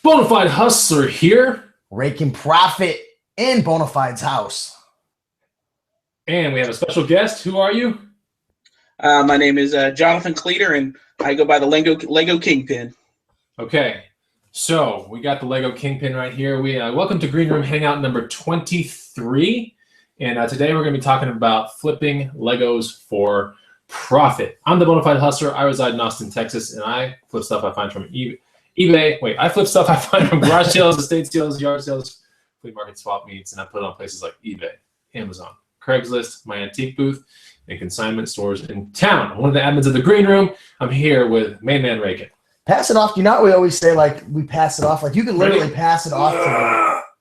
Bonafide Hustler here. Raking profit in Bonafide's house. And we have a special guest. Who are you? My name is Jonathan Cleater, and I go by the Lego Kingpin. Okay, so we got the Lego Kingpin right here. We welcome to Green Room Hangout number 23. And today we're going to be talking about flipping Legos for profit. I'm the Bonafide Hustler. I reside in Austin, Texas, and I flip stuff I find from eBay. Wait, I flip stuff I find from garage sales, estate sales, yard sales, flea market swap meets, and I put it on places like eBay, Amazon, Craigslist, my antique booth, and consignment stores in town. One of the admins of the Green Room. I'm here with main man Rakin. Pass it off. You know what we always say, like, we pass it off? Like, you can literally pass it off to me.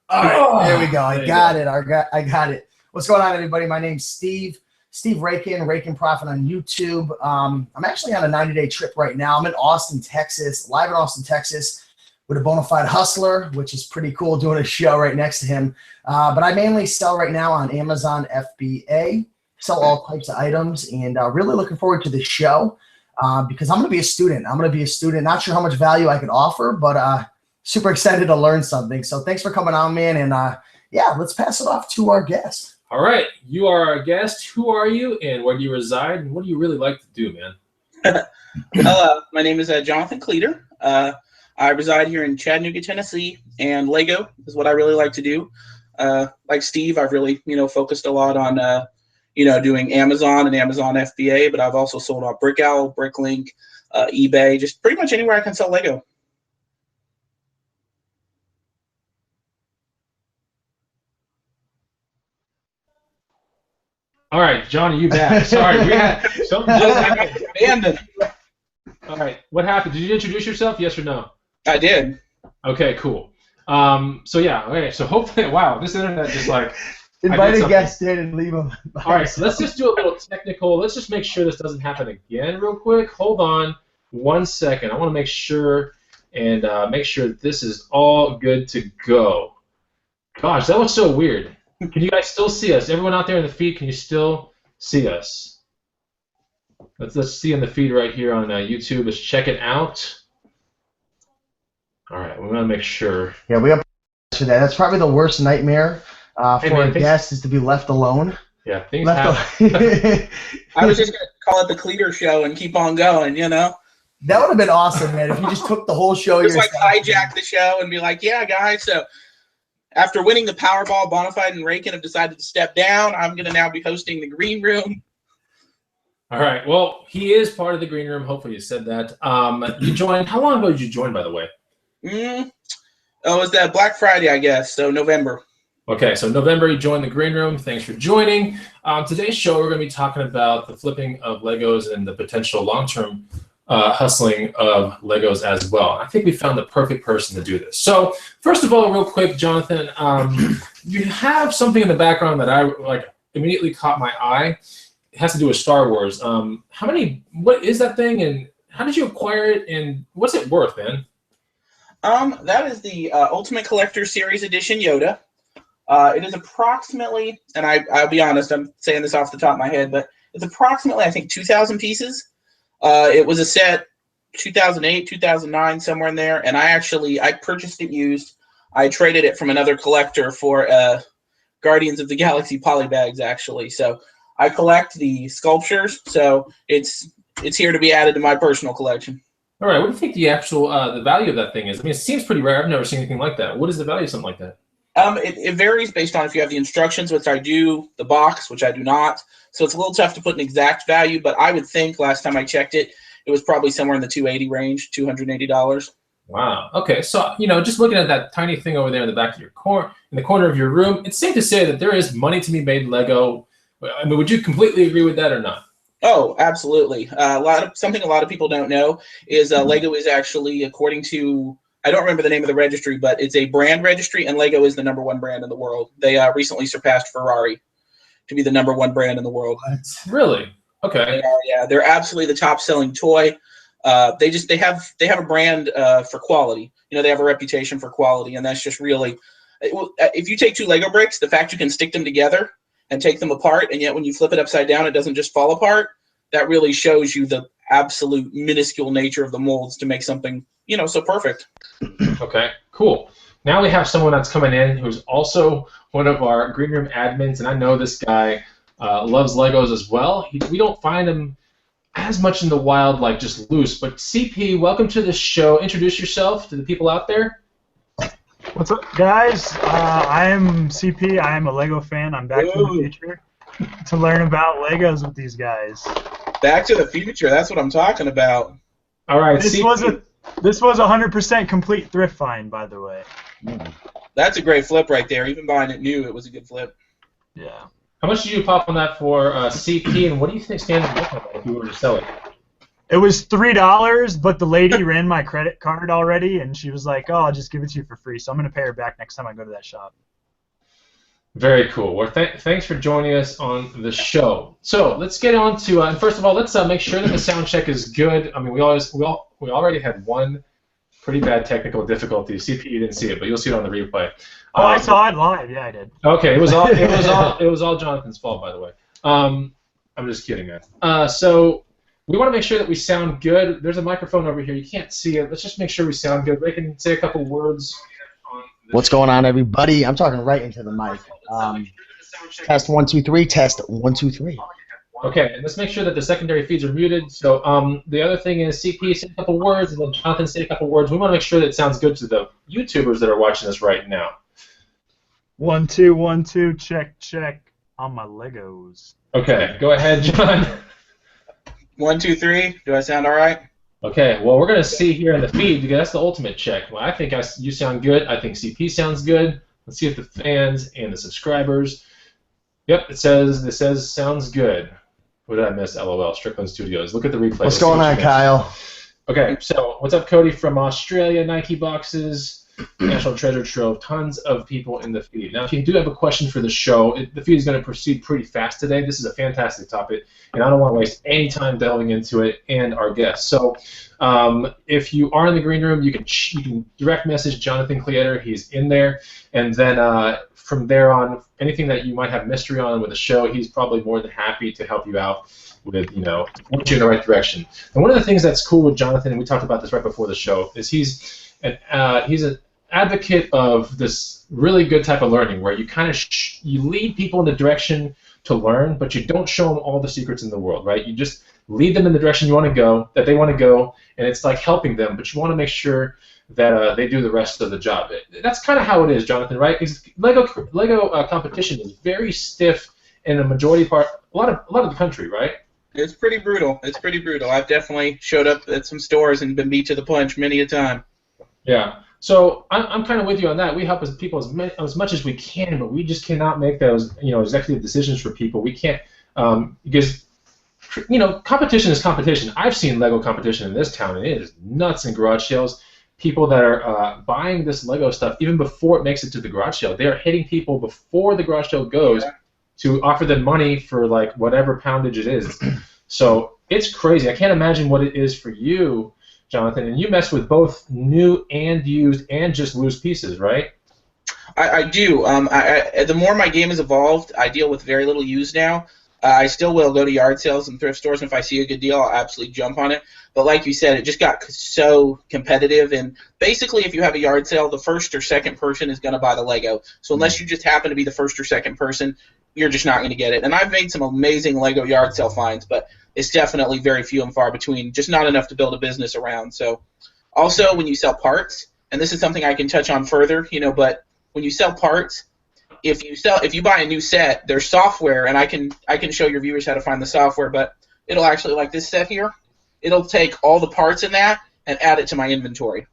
All right, there we go. I got it. I got it. What's going on, everybody? My name's Steve Rakin, Rakin Profit on YouTube. I'm actually on a 90-day trip right now. I'm in Austin, Texas, live in Austin, Texas, with a Bonafide Hustler, which is pretty cool, doing a show right next to him. But I mainly sell right now on Amazon FBA, sell all types of items, and really looking forward to the show because I'm going to be a student. Not sure how much value I can offer, but super excited to learn something. So thanks for coming on, man. And yeah, let's pass it off to our guest. All right, you are our guest. Who are you, and where do you reside, and what do you really like to do, man? Well, my name is Jonathan Cleater. I reside here in Chattanooga, Tennessee, and Lego is what I really like to do. Like Steve, I've really, focused a lot on, doing Amazon and Amazon FBA, but I've also sold on Brick Owl, Bricklink, eBay, just pretty much anywhere I can sell Lego. All right, Johnny, you back. Sorry, we had something just happened. All right, what happened? Did you introduce yourself? Yes or no? I did. Okay, cool. So yeah, okay. So hopefully, wow, this internet just like invite a guest in and leave them. All right, so let's just do a little technical. Let's just make sure this doesn't happen again, real quick. Hold on 1 second. I want to make sure and make sure that this is all good to go. Gosh, that was so weird. Can you guys still see us? Everyone out there in the feed, can you still see us? Let's see in the feed right here on YouTube. Let's check it out. All right, we're gonna make sure. Yeah, we have that. That's probably the worst nightmare for a guest is to be left alone. Yeah, things happen. I was just gonna call it the Cleater Show and keep on going. That would have been awesome, man. If you just took the whole show. Just like hijack the show and be like, yeah, guys. So after winning the Powerball, Bonafide and Rakin have decided to step down. I'm gonna now be hosting the Green Room. All right. Well, he is part of the Green Room. Hopefully, you said that. You joined. How long ago did you join, by the way? It was that Black Friday, I guess. So November. Okay, so November, you joined the Green Room. Thanks for joining. Today's show, we're going to be talking about the flipping of Legos and the potential long-term hustling of Legos as well. I think we found the perfect person to do this. So, first of all, real quick, Jonathan, you have something in the background that I immediately caught my eye. It has to do with Star Wars. What is that thing, and how did you acquire it, and what's it worth, man? That is the Ultimate Collector Series Edition Yoda. It is approximately, and I'll be honest, I'm saying this off the top of my head, but it's approximately, I think, 2,000 pieces. It was a set 2008, 2009, somewhere in there, and I purchased it used. I traded it from another collector for Guardians of the Galaxy polybags, actually. So I collect the sculptures, so it's here to be added to my personal collection. All right, what do you think the actual the value of that thing is? I mean, it seems pretty rare. I've never seen anything like that. What is the value of something like that? It varies based on if you have the instructions, which I do, the box, which I do not. So it's a little tough to put an exact value, but I would think last time I checked it, it was probably somewhere in the $280 range, $280. Wow. Okay, so just looking at that tiny thing over there in the back of your in the corner of your room, it's safe to say that there is money to be made in Lego. I mean, would you completely agree with that or not? Oh, absolutely. Something a lot of people don't know is Lego is actually, according to, I don't remember the name of the registry, but it's a brand registry, and Lego is the #1 brand in the world. They recently surpassed Ferrari to be the #1 brand in the world. Really? Okay. They're absolutely the top-selling toy. They have a brand for quality. They have a reputation for quality, and that's just really, if you take two Lego bricks, the fact you can stick them together and take them apart, and yet when you flip it upside down, it doesn't just fall apart. That really shows you the absolute minuscule nature of the molds to make something, you know, so perfect. Okay, cool. Now we have someone that's coming in who's also one of our Green Room admins, and I know this guy loves Legos as well. We don't find him as much in the wild, like just loose. But CP, welcome to the show. Introduce yourself to the people out there. What's up, guys? I am CP. I am a Lego fan. I'm back from the future to learn about Legos with these guys. Back to the future. That's what I'm talking about. All right, This was 100% complete thrift find, by the way. That's a great flip right there. Even buying it new, it was a good flip. Yeah. How much did you pop on that for CP, and what do you think standard look like if you were to sell it? It was $3, but the lady ran my credit card already, and she was like, "Oh, I'll just give it to you for free." So I'm gonna pay her back next time I go to that shop. Very cool. Well, thanks for joining us on the show. So let's get on to, and first of all, let's make sure that the sound check is good. I mean, we already had one pretty bad technical difficulty. CP, you didn't see it, but you'll see it on the replay. Oh, I saw it live. Yeah, I did. Okay, it was all Jonathan's fault, by the way. I'm just kidding, man. So we want to make sure that we sound good. There's a microphone over here. You can't see it. Let's just make sure we sound good. Ray can say a couple words. What's going on, everybody? I'm talking right into the mic. Test 1 2 3. Test 1 2 3. Okay, and let's make sure that the secondary feeds are muted. So the other thing is CP say a couple words, and then Jonathan say a couple words. We want to make sure that it sounds good to the YouTubers that are watching us right now. 1 2 1 2. Check check on my Legos. Okay, go ahead, John. 1 2 3. Do I sound all right? Okay, well, we're going to see here in the feed, because that's the ultimate check. Well, I think you sound good. I think CP sounds good. Let's see if the fans and the subscribers. Yep, it says sounds good. What did I miss? LOL, Strickland Studios. Look at the replay. What's going on, Kyle? Okay, so what's up, Cody from Australia? Nike boxes, National Treasure Trove, tons of people in the feed. Now, if you do have a question for the show, the feed is going to proceed pretty fast today. This is a fantastic topic, and I don't want to waste any time delving into it and our guests. So if you are in the green room, you can direct message Jonathan Cleator. He's in there, and then from there on, anything that you might have mystery on with the show, he's probably more than happy to help you out with, point you in the right direction. And one of the things that's cool with Jonathan, and we talked about this right before the show, is he's an advocate of this really good type of learning where you kind of you lead people in the direction to learn, but you don't show them all the secrets in the world, right? You just lead them in the direction you want to go, that they want to go, and it's like helping them, but you want to make sure that they do the rest of the job. That's kind of how it is, Jonathan, right? Lego competition is very stiff in the majority part, a lot of the country, right? It's pretty brutal. It's pretty brutal. I've definitely showed up at some stores and been beat to the punch many a time. Yeah. So I'm kind of with you on that. We help people as much as we can, but we just cannot make those executive decisions for people. We can't because competition is competition. I've seen Lego competition in this town, and it is nuts in garage sales. People that are buying this Lego stuff even before it makes it to the garage sale, they are hitting people before the garage sale goes to offer them money for like whatever poundage it is. So it's crazy. I can't imagine what it is for you, Jonathan, and you mess with both new and used and just loose pieces, right? I do. The more my game has evolved, I deal with very little used now. I still will go to yard sales and thrift stores, and if I see a good deal, I'll absolutely jump on it. But like you said, it just got so competitive, and basically if you have a yard sale, the first or second person is going to buy the Lego. So unless you just happen to be the first or second person, you're just not going to get it. And I've made some amazing Lego yard sale finds, but it's definitely very few and far between, just not enough to build a business around. So also when you sell parts, and this is something I can touch on further, but when you sell parts, if you buy a new set, there's software, and I can show your viewers how to find the software, but it'll actually, like this set here, it'll take all the parts in that and add it to my inventory.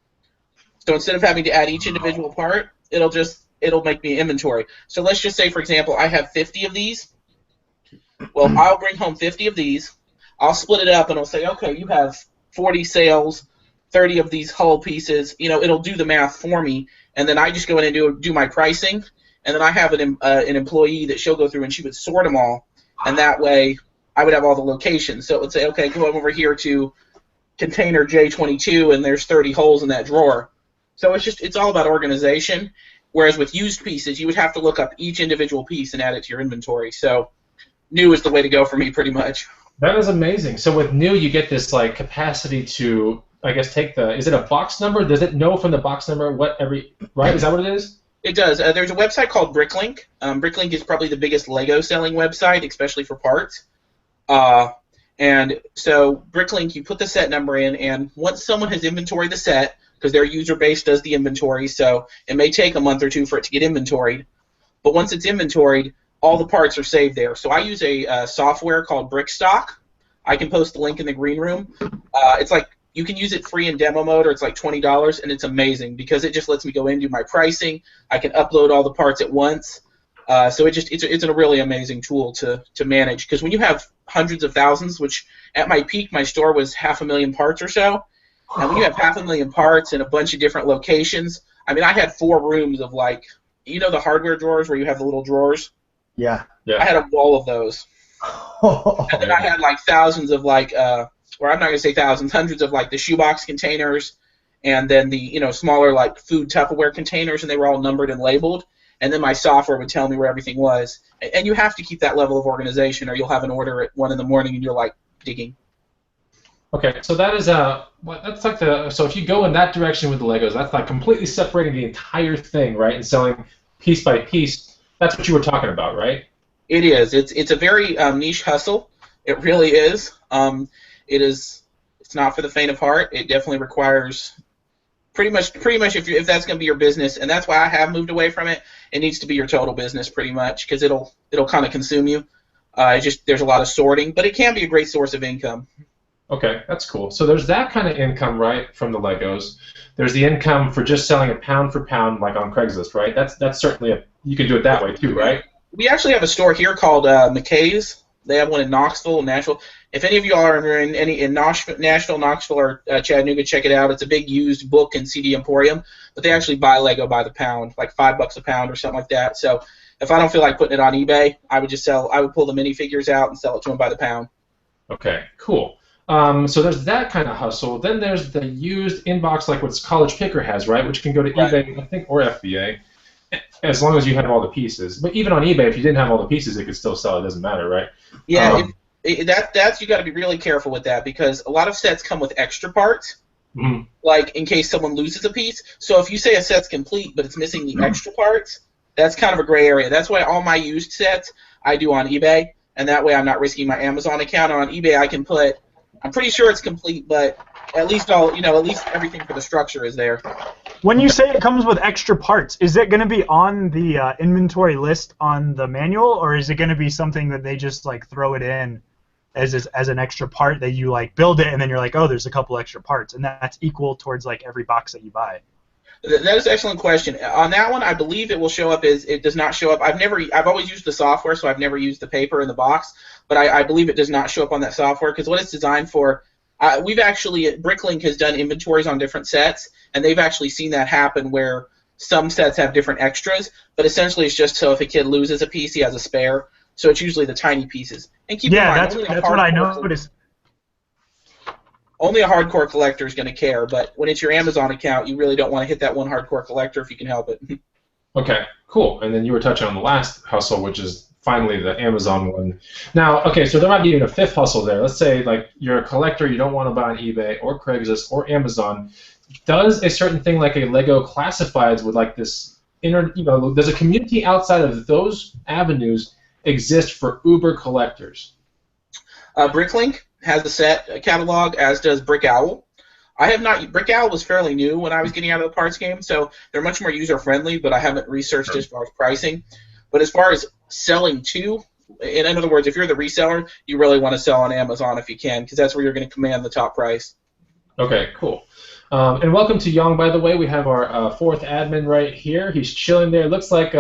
So instead of having to add each individual part, it'll make me inventory. So let's just say, for example, I have 50 of these. Well, I'll bring home 50 of these. I'll split it up, and I'll say, okay, you have 40 sales, 30 of these hull pieces. It'll do the math for me, and then I just go in and do my pricing, and then I have an employee that she'll go through and she would sort them all, and that way I would have all the locations. So it would say, okay, go over here to container J22, and there's 30 holes in that drawer. So it's all about organization. Whereas with used pieces, you would have to look up each individual piece and add it to your inventory. So new is the way to go for me, pretty much. That is amazing. So with new, you get this like capacity to, I guess, take the. Is it a box number? Does it know from the box number what every? Right? Is that what it is? It does. There's a website called Bricklink. Bricklink is probably the biggest Lego selling website, especially for parts. And so Bricklink, you put the set number in, and once someone has inventoried the set, because their user base does the inventory, so it may take a month or two for it to get inventoried. But once it's inventoried, all the parts are saved there. So I use a software called Brickstock. I can post the link in the green room. It's like you can use it free in demo mode, or it's like $20, and it's amazing because it just lets me go in and do my pricing. I can upload all the parts at once. So it's a really amazing tool to manage, because when you have hundreds of thousands, which at my peak my store was 500,000 parts or so, and when you have 500,000 parts in a bunch of different locations, I mean I had 4 rooms of like, you know, the hardware drawers where you have the little drawers. Yeah. I had a wall of those, and then I had like thousands of like, or I'm not gonna say thousands, hundreds of like the shoebox containers, and then the smaller like food Tupperware containers, and they were all numbered and labeled. And then my software would tell me where everything was. And you have to keep that level of organization, or you'll have an order at 1 in the morning and you're like digging. Okay, so that is that's like so if you go in that direction with the Legos, that's like completely separating the entire thing, right, and selling piece by piece. That's what you were talking about, right? It is. It's a very niche hustle. It really is. It's not for the faint of heart. It definitely requires pretty much if that's going to be your business, and that's why I have moved away from it. It needs to be your total business pretty much, because it'll kind of consume you. There's a lot of sorting, but it can be a great source of income. Okay, that's cool. So there's that kind of income, right, from the Legos. There's the income for just selling it pound for pound, like on Craigslist, right? That's certainly you can do it that way too, right? We actually have a store here called McKay's. They have one in Knoxville, Nashville. If any of you are in Nashville, Knoxville, or Chattanooga, check it out. It's a big used book and CD emporium, but they actually buy Lego by the pound, like $5 a pound or something like that. So if I don't feel like putting it on eBay, I would pull the minifigures out and sell it to them by the pound. Okay, cool. So there's that kind of hustle. Then there's the used inbox, like what College Picker has, right, which can go to eBay, I think, or FBA, as long as you have all the pieces. But even on eBay, if you didn't have all the pieces, it could still sell. It doesn't matter, right? Yeah, that's you got to be really careful with that, because a lot of sets come with extra parts, like in case someone loses a piece. So if you say a set's complete but it's missing the extra parts, that's kind of a gray area. That's why all my used sets I do on eBay, and that way I'm not risking my Amazon account. On eBay I can put, I'm pretty sure it's complete, but at least at least everything for the structure is there. When you say it comes with extra parts, is it going to be on the inventory list on the manual, or is it going to be something that they just like throw it in as an extra part that you like build it and then you're like, oh, there's a couple extra parts, and that's equal towards like every box that you buy? That is an excellent question. On that one, I believe it will show up as, it does not show up. I've always used the software, so I've never used the paper in the box, but I believe it does not show up on that software, because what it's designed for, we've actually, Bricklink has done inventories on different sets, and they've actually seen that happen where some sets have different extras, but essentially it's just so if a kid loses a piece, he has a spare. So it's usually the tiny pieces. And keep in mind, that's what I noticed. Only a hardcore collector is going to care, but when it's your Amazon account, you really don't want to hit that one hardcore collector if you can help it. Okay, cool. And then you were touching on the last hustle, which is finally the Amazon one. Now, okay, so there might be even a fifth hustle there. Let's say like you're a collector, you don't want to buy on eBay or Craigslist or Amazon. Does a certain thing like a Lego Classifieds with like this does a community outside of those avenues exist for Uber collectors? Bricklink has a set catalog, as does Brick Owl. Brick Owl was fairly new when I was getting out of the parts game, so they're much more user-friendly, but I haven't researched as far as pricing. But as far as selling to, in other words, if you're the reseller, you really want to sell on Amazon if you can, because that's where you're going to command the top price. Okay, cool. And welcome to Young, by the way. We have our fourth admin right here. He's chilling there. Looks like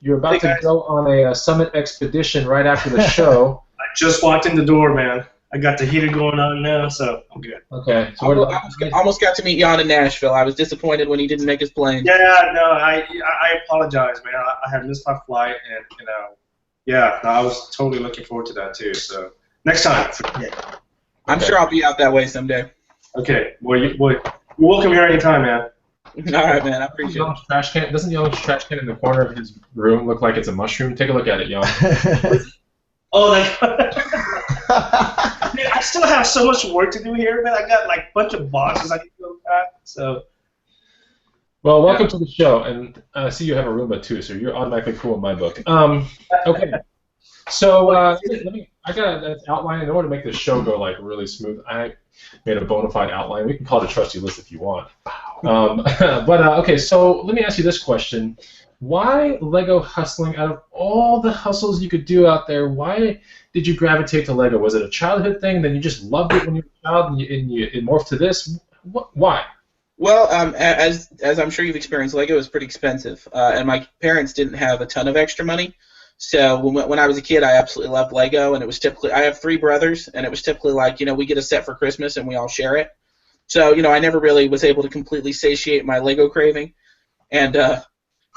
you're about to go on a summit expedition right after the show. I just walked in the door, man. I got the heater going on now, so I'm good. Okay. So I almost got to meet Jan in Nashville. I was disappointed when he didn't make his plane. Yeah, no, I apologize, man. I had missed my flight, and I was totally looking forward to that too. So next time. Yeah. I'm sure I'll be out that way someday. Okay. Well, you're welcome here anytime, man. All right, man. I appreciate it. Trash can. Doesn't Young's trash can in the corner of his room look like it's a mushroom? Take a look at it, Young. Oh, that's. I still have so much work to do here, man. I got like a bunch of boxes I need to go pack. So. Well, welcome to the show, and I see you have a Roomba too, so you're automatically cool in my book. Okay. So I got an outline in order to make this show go like really smooth. I made a Bonafide outline. We can call it a trusty list if you want. Okay, so let me ask you this question. Why Lego hustling? Out of all the hustles you could do out there, why did you gravitate to Lego? Was it a childhood thing? Then you just loved it when you were a child and it morphed to this? Why? Well, as I'm sure you've experienced, Lego is pretty expensive, and my parents didn't have a ton of extra money. So when I was a kid, I absolutely loved Lego, and it was typically, I have 3 brothers, and it was typically like, we get a set for Christmas and we all share it. So, I never really was able to completely satiate my Lego craving. And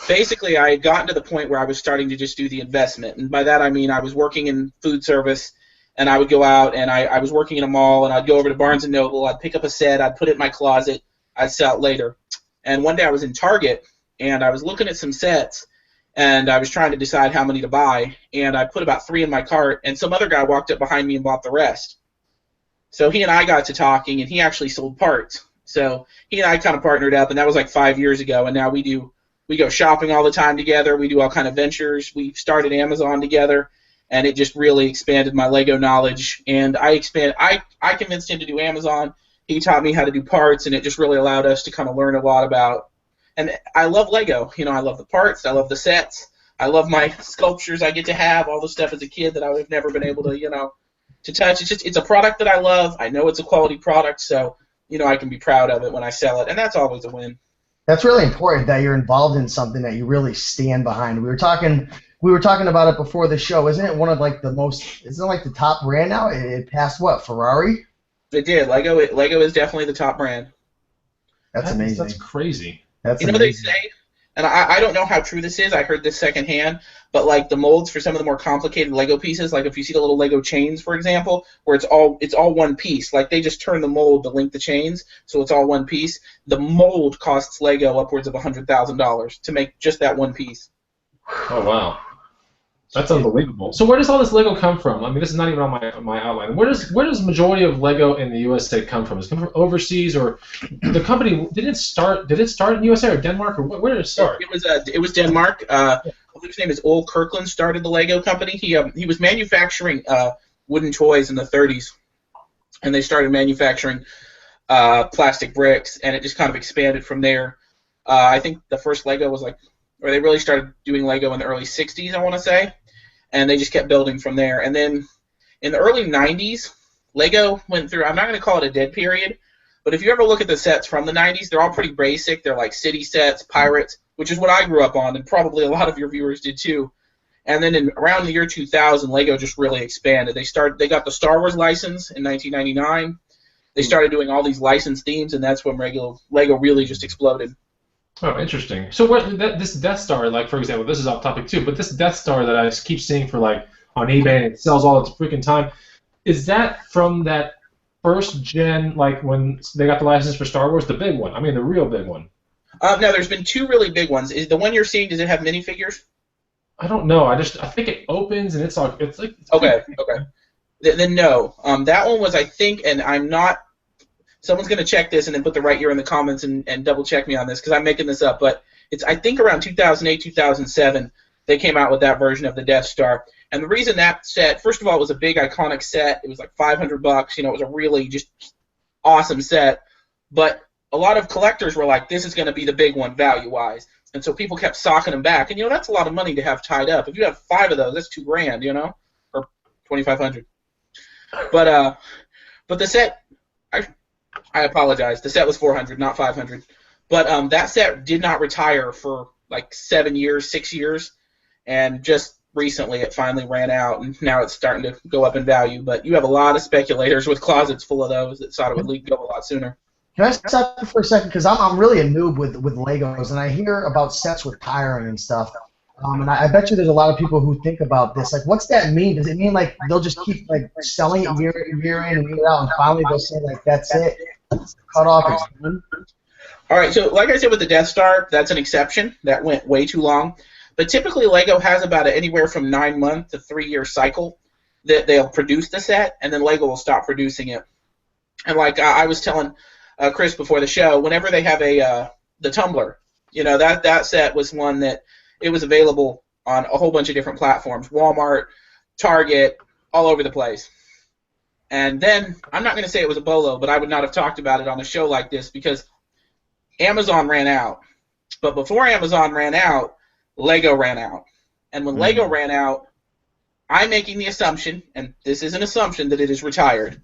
basically, I had gotten to the point where I was starting to just do the investment. And by that, I mean I was working in food service, and I would go out, and I was working in a mall, and I'd go over to Barnes & Noble, I'd pick up a set, I'd put it in my closet, I'd sell it later. And one day I was in Target, and I was looking at some sets, and I was trying to decide how many to buy, and I put about 3 in my cart, and some other guy walked up behind me and bought the rest. So he and I got to talking, and he actually sold parts. So he and I kind of partnered up, and that was like 5 years ago, and now we go shopping all the time together, we do all kind of ventures, we started Amazon together, and it just really expanded my Lego knowledge, and I convinced him to do Amazon, he taught me how to do parts, and it just really allowed us to kind of learn a lot about. And I love Lego. I love the parts. I love the sets. I love my sculptures I get to have, all the stuff as a kid that I would have never been able to, to touch. It's a product that I love. I know it's a quality product, so, I can be proud of it when I sell it, and that's always a win. That's really important that you're involved in something that you really stand behind. We were talking about it before the show. Isn't it one of like isn't it like the top brand now? It passed what, Ferrari? It did. Lego is definitely the top brand. That's amazing. That's crazy. That's amazing. They say, and I don't know how true this is, I heard this secondhand, but like the molds for some of the more complicated Lego pieces, like if you see the little Lego chains, for example, where it's all one piece, like they just turn the mold to link the chains, so it's all one piece. The mold costs Lego upwards of $100,000 to make just that one piece. Oh, wow. That's unbelievable. So where does all this Lego come from? I mean, this is not even on my outline. Where does the majority of Lego in the USA come from? Does it come from overseas, or the company did it start in USA or Denmark, or where did it start? It was Denmark. I believe his name is Ole Kirkland. Started the Lego company. He was manufacturing wooden toys in the 30s, and they started manufacturing plastic bricks, and it just kind of expanded from there. I think the first Lego was or they really started doing Lego in the early 60s, I want to say. And they just kept building from there. And then in the early 90s, Lego went through, I'm not going to call it a dead period, but if you ever look at the sets from the 90s, they're all pretty basic. They're like city sets, pirates, which is what I grew up on, and probably a lot of your viewers did too. And then around the year 2000, Lego just really expanded. They got the Star Wars license in 1999. They started doing all these licensed themes, and that's when Lego really just exploded. Oh, interesting. So this Death Star, like for example, this is off topic too, but this Death Star that I just keep seeing for on eBay and it sells all its freaking time, is that from that first gen, like when they got the license for Star Wars, the big one? I mean, the real big one. No, there's been 2 really big ones. Is the one you're seeing? Does it have minifigures? I don't know. I think it opens and it's okay. Then no. That one was, I think, and I'm not. Someone's going to check this and then put the right year in the comments and double check me on this because I'm making this up. But it's, I think, around 2008, 2007, they came out with that version of the Death Star. And the reason that set, first of all, it was a big iconic set. It was like $500. It was a really just awesome set. But a lot of collectors were like, this is going to be the big one value-wise. And so people kept socking them back. And, that's a lot of money to have tied up. If you have 5 of those, that's $2,000, or $2,500. But the set, I apologize. The set was $400, not $500. But that set did not retire for like 7 years, 6 years, and just recently it finally ran out, and now it's starting to go up in value. But you have a lot of speculators with closets full of those that thought it would go a lot sooner. Can I stop you for a second? Because I'm really a noob with Legos, and I hear about sets retiring and stuff. And I bet you there's a lot of people who think about this. Like, what's that mean? Does it mean like they'll just keep like selling it year in and year out, and finally they'll say like that's it, it's cut off, it's done? All right. So, like I said with the Death Star, that's an exception. That went way too long. But typically, Lego has about anywhere from 9-month to 3-year cycle. that they'll produce the set, and then Lego will stop producing it. And like I was telling Chris before the show, whenever they have the tumbler, that set was one that it was available on a whole bunch of different platforms, Walmart, Target, all over the place. And then, I'm not going to say it was a bolo, but I would not have talked about it on a show like this because Amazon ran out. But before Amazon ran out, Lego ran out. And when Lego ran out, I'm making the assumption, and this is an assumption, that it is retired.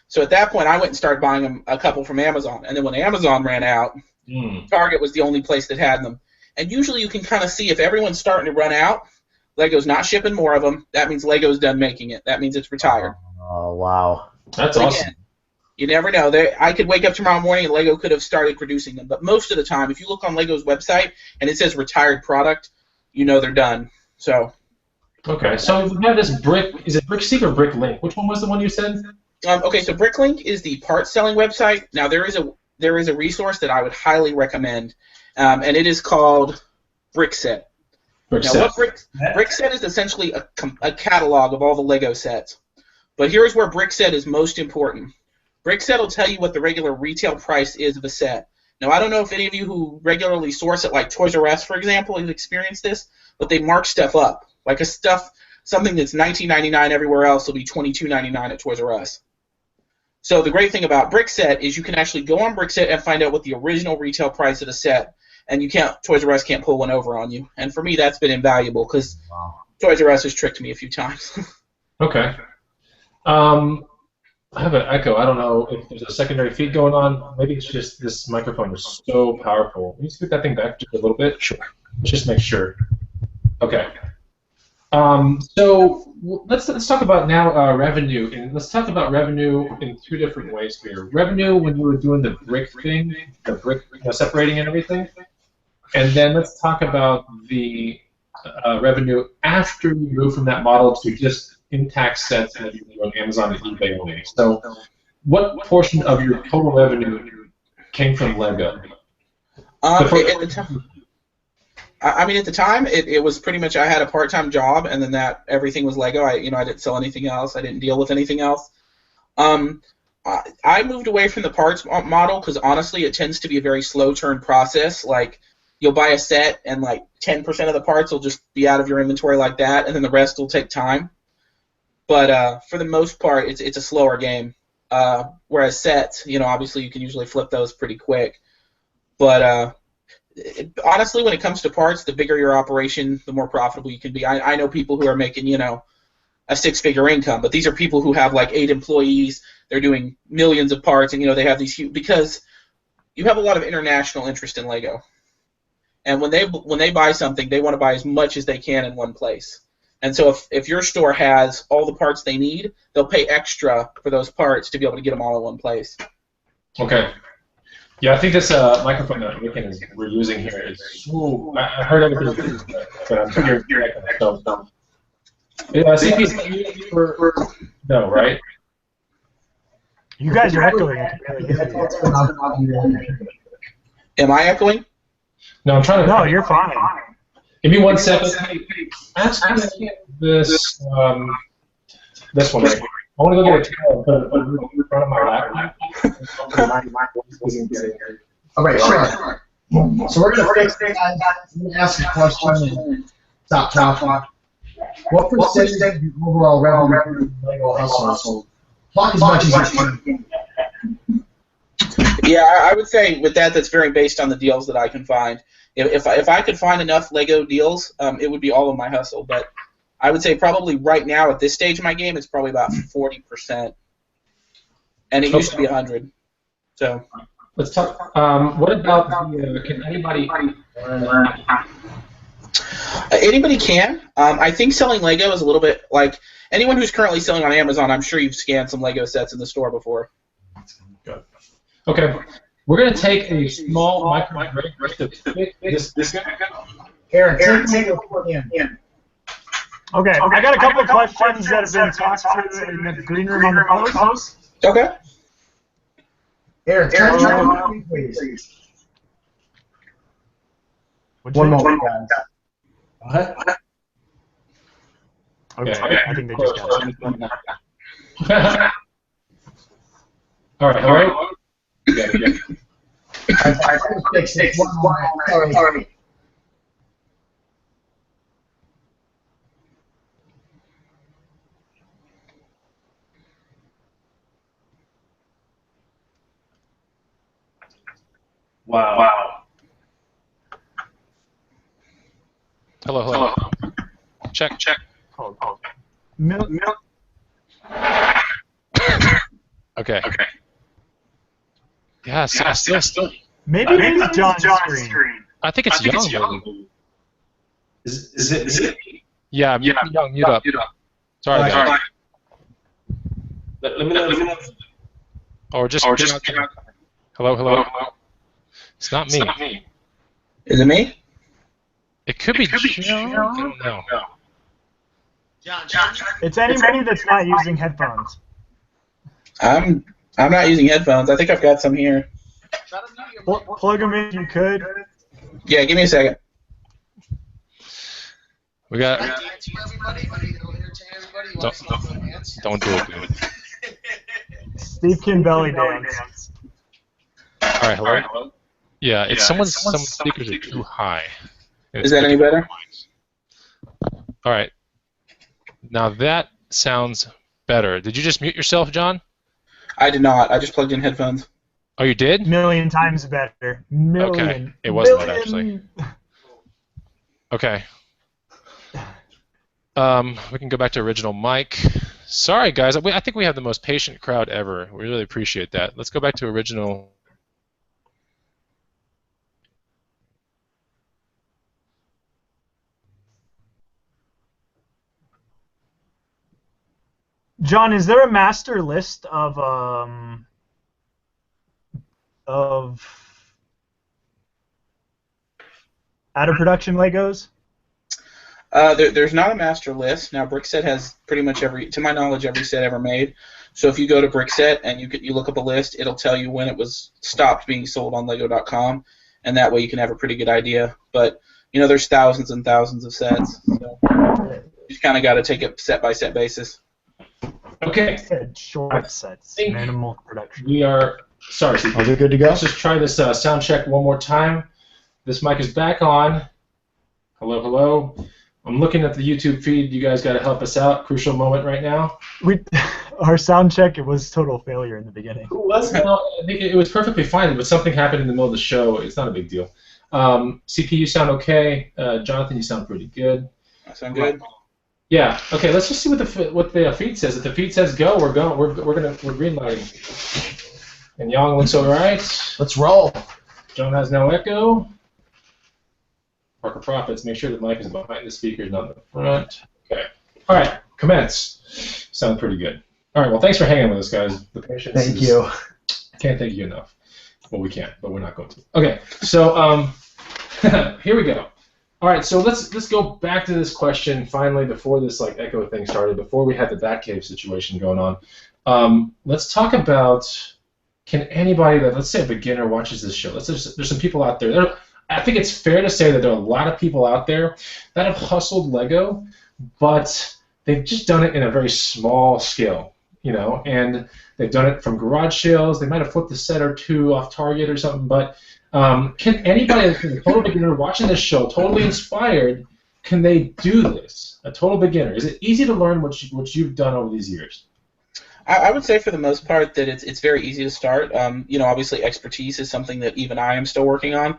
So at that point, I went and started buying them a couple from Amazon. And then when Amazon ran out, Target was the only place that had them. And usually you can kind of see if everyone's starting to run out, Lego's not shipping more of them, that means Lego's done making it. That means it's retired. Oh, wow. That's awesome. Again, you never know. I could wake up tomorrow morning and Lego could have started producing them. But most of the time, if you look on Lego's website and it says retired product, they're done. So. Okay, so we have this Brick. Is it BrickSeek or BrickLink? Which one was the one you said? Okay, so BrickLink is the parts selling website. Now there is a resource that I would highly recommend, and it is called BrickSet. Now, what BrickSet is essentially a catalog of all the Lego sets. But here's where BrickSet is most important. BrickSet will tell you what the regular retail price is of a set. Now, I don't know if any of you who regularly source at like Toys R Us, for example, have experienced this, but they mark stuff up. Like something that's $19.99 everywhere else will be $22.99 at Toys R Us. So the great thing about BrickSet is you can actually go on BrickSet and find out what the original retail price of the set, and Toys R Us can't pull one over on you. And for me, that's been invaluable because Toys R Us has tricked me a few times. Okay. I have an echo. I don't know if there's a secondary feed going on. Maybe it's just this microphone is so powerful. Can you scoot that thing back just a little bit? Sure. Just make sure. Okay. So let's talk about now revenue, and let's talk about revenue in two different ways here. Revenue when you were doing the brick thing, the brick separating and everything, and then let's talk about the revenue after you move from that model to just intact sets that you do on Amazon and eBay only. So, what portion of your total revenue came from Lego? At the time, it was pretty much I had a part-time job, and then everything was Lego. I didn't sell anything else. I didn't deal with anything else. I moved away from the parts model because honestly, it tends to be a very slow turn process. Like you'll buy a set, and like 10% of the parts will just be out of your inventory like that, and then the rest will take time. But for the most part, it's a slower game. Whereas sets, obviously you can usually flip those pretty quick. But honestly, when it comes to parts, the bigger your operation, the more profitable you can be. I know people who are making, a six-figure income, but these are people who have like 8 employees. They're doing millions of parts, and they have these huge, because you have a lot of international interest in Lego. And when they buy something, they want to buy as much as they can in one place. And so if your store has all the parts they need, they'll pay extra for those parts to be able to get them all in one place. Okay. Yeah, I think this microphone that we're using here is. Ooh, I heard everything, but I'm hearing echo. So, CP for no, right? You guys are echoing. Am I echoing? No, I'm trying to. No, you're fine. Give me 1 second. Ask this this one right here. I want to go get a towel and put it in front of my laptop. All right, sure. So we're going to fix things. I'm going to ask a question and stop talking. What percentage of your overall revenue from Lego household? Talk as much as you can. Yeah, I would say with that's very based on the deals that I can find. If I could find enough Lego deals, it would be all of my hustle. But I would say probably right now at this stage of my game, it's probably about 40%, and it used to be 100. So let's talk. What about the? Can anybody? Anybody can. I think selling Lego is a little bit like anyone who's currently selling on Amazon. I'm sure you've scanned some Lego sets in the store before. Good. Okay. We're going to take a small micro break to pick this guy. Aaron, take it in. Okay, I got a couple of questions that have been talked to in the green room on the post. Okay. Aaron, turn your mic, please. One moment, guys. Okay. Okay. I think they just got it. All right, hello? Yeah. Fix this one moment. Sorry. Wow. Hello. Check. Milk. Okay. Yeah, still. Maybe it's John's screen. I think it's Young. Maybe. Is it? Yeah, Young, mute up. Sorry, guys. Let me know. Or just Hello. It's not me. Is it me? It could be John. I don't know. John. It's anybody that's not using headphones. I'm not using headphones. I think I've got some here. Plug them in if you could. Yeah, give me a second. We got. Don't do it, dude. Steve can belly dance. All right, hello. Yeah, it's some speakers are too high. Is that any better? All right. Now that sounds better. Did you just mute yourself, John? I did not. I just plugged in headphones. Oh, you did? Million times better. Million. Okay, it wasn't that actually. Okay. We can go back to original mic. Sorry, guys. I think we have the most patient crowd ever. We really appreciate that. Let's go back to original. John, is there a master list of out of production Legos? There's not a master list. Now, Brickset has pretty much to my knowledge, every set ever made. So if you go to Brickset and you look up a list, it'll tell you when it was stopped being sold on Lego.com, and that way you can have a pretty good idea. But, there's thousands and thousands of sets. So you just kind of got to take it set-by-set basis. Okay. Short sets, minimal production. We are, sorry, Steve. Are we good to go? Let's just try this sound check one more time. This mic is back on. Hello. I'm looking at the YouTube feed. You guys got to help us out. Crucial moment right now. Our sound check, it was total failure in the beginning. No, I think it was perfectly fine, but something happened in the middle of the show. It's not a big deal. CP, you sound okay. Jonathan, you sound pretty good. I sound good. Yeah. Okay. Let's just see what the feed says. If the feed says go, we're going. We're green lighting. And Yang looks all right. Let's roll. John has no echo. Parker Profits, make sure the mic is behind the speakers, not in the front. Okay. All right. Commence. Sound pretty good. All right. Well, thanks for hanging with us, guys. The patience. Thank you. Can't thank you enough. Well, we can, but we're not going to. Okay. So here we go. All right, so let's go back to this question finally before this echo thing started, before we had the Batcave situation going on. Let's talk about, can anybody that, let's say a beginner watches this show, there's some people out there, I think it's fair to say that there are a lot of people out there that have hustled Lego, but they've just done it in a very small scale, and they've done it from garage sales, they might have flipped a set or two off Target or something, but can anybody that's a total beginner watching this show, totally inspired, can they do this? A total beginner. Is it easy to learn what you've done over these years? I would say for the most part that it's very easy to start. Obviously expertise is something that even I am still working on.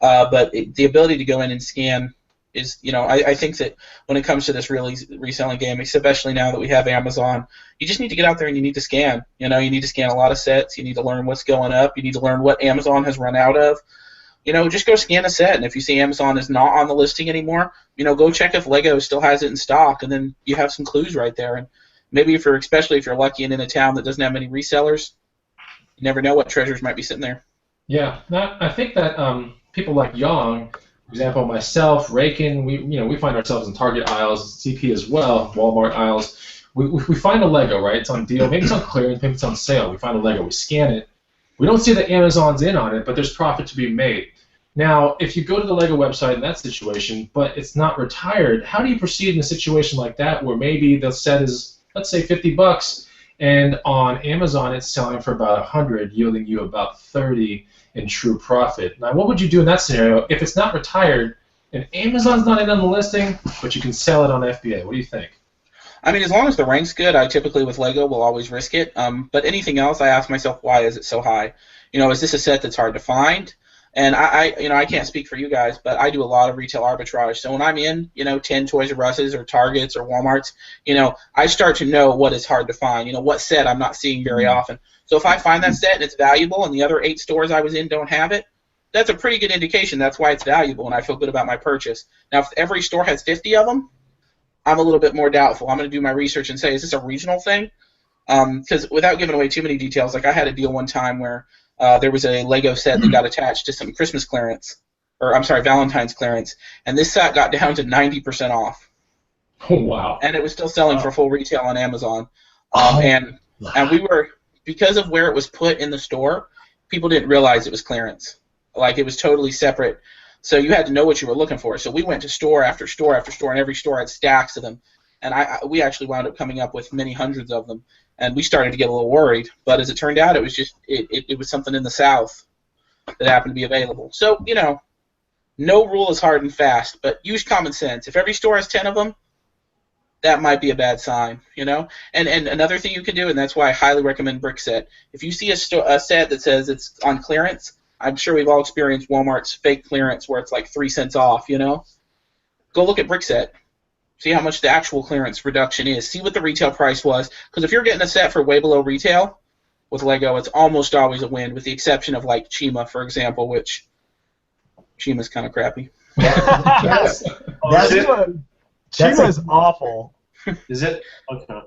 But the ability to go in and scan is, I think that when it comes to this really reselling game, especially now that we have Amazon, you just need to get out there and you need to scan. You need to scan a lot of sets. You need to learn what's going up. You need to learn what Amazon has run out of. Just go scan a set, and if you see Amazon is not on the listing anymore, go check if Lego still has it in stock, and then you have some clues right there. And maybe especially if you're lucky and in a town that doesn't have many resellers, you never know what treasures might be sitting there. Yeah, I think that people like Yang, for example, myself, Rakin, we find ourselves in Target aisles, CP as well, Walmart aisles. We find a Lego, right? It's on deal. Maybe it's on clearance, maybe it's on sale. We find a Lego, we scan it. We don't see that Amazon's in on it, but there's profit to be made. Now, if you go to the Lego website in that situation, but it's not retired, how do you proceed in a situation like that where maybe the set is, let's say, $50, and on Amazon it's selling for about 100, yielding you about 30 in true profit? Now, what would you do in that scenario if it's not retired and Amazon's not in on the listing, but you can sell it on FBA? What do you think? I mean, as long as the rank's good, I typically with Lego will always risk it. But anything else, I ask myself, why is it so high? You know, is this a set that's hard to find? And I can't speak for you guys, but I do a lot of retail arbitrage. So when I'm in, 10 Toys R Us's or Targets or Walmarts, I start to know what is hard to find. What set I'm not seeing very often. So if I find that set and it's valuable, and the other 8 stores I was in don't have it, that's a pretty good indication. That's why it's valuable, and I feel good about my purchase. Now, if every store has 50 of them, I'm a little bit more doubtful. I'm going to do my research and say, is this a regional thing? Because without giving away too many details, like I had a deal one time where there was a Lego set that got attached to some Christmas clearance, or I'm sorry, Valentine's clearance, and this set got down to 90% off. Oh, wow. And it was still selling for full retail on Amazon. And we were, because of where it was put in the store, people didn't realize it was clearance. Like, it was totally separate. So you had to know what you were looking for. So we went to store after store after store, and every store had stacks of them. And we actually wound up coming up with many hundreds of them. And we started to get a little worried. But as it turned out, it was just it was something in the South that happened to be available. So, no rule is hard and fast, but use common sense. If every store has 10 of them, that might be a bad sign, And another thing you can do, and that's why I highly recommend Brickset. If you see a set that says it's on clearance, I'm sure we've all experienced Walmart's fake clearance where it's like 3 cents off, Go look at Brickset. See how much the actual clearance reduction is. See what the retail price was. Because if you're getting a set for way below retail with Lego, it's almost always a win, with the exception of, like, Chima, for example, which Chima's kind of crappy. Chima's awful. Is it? Okay.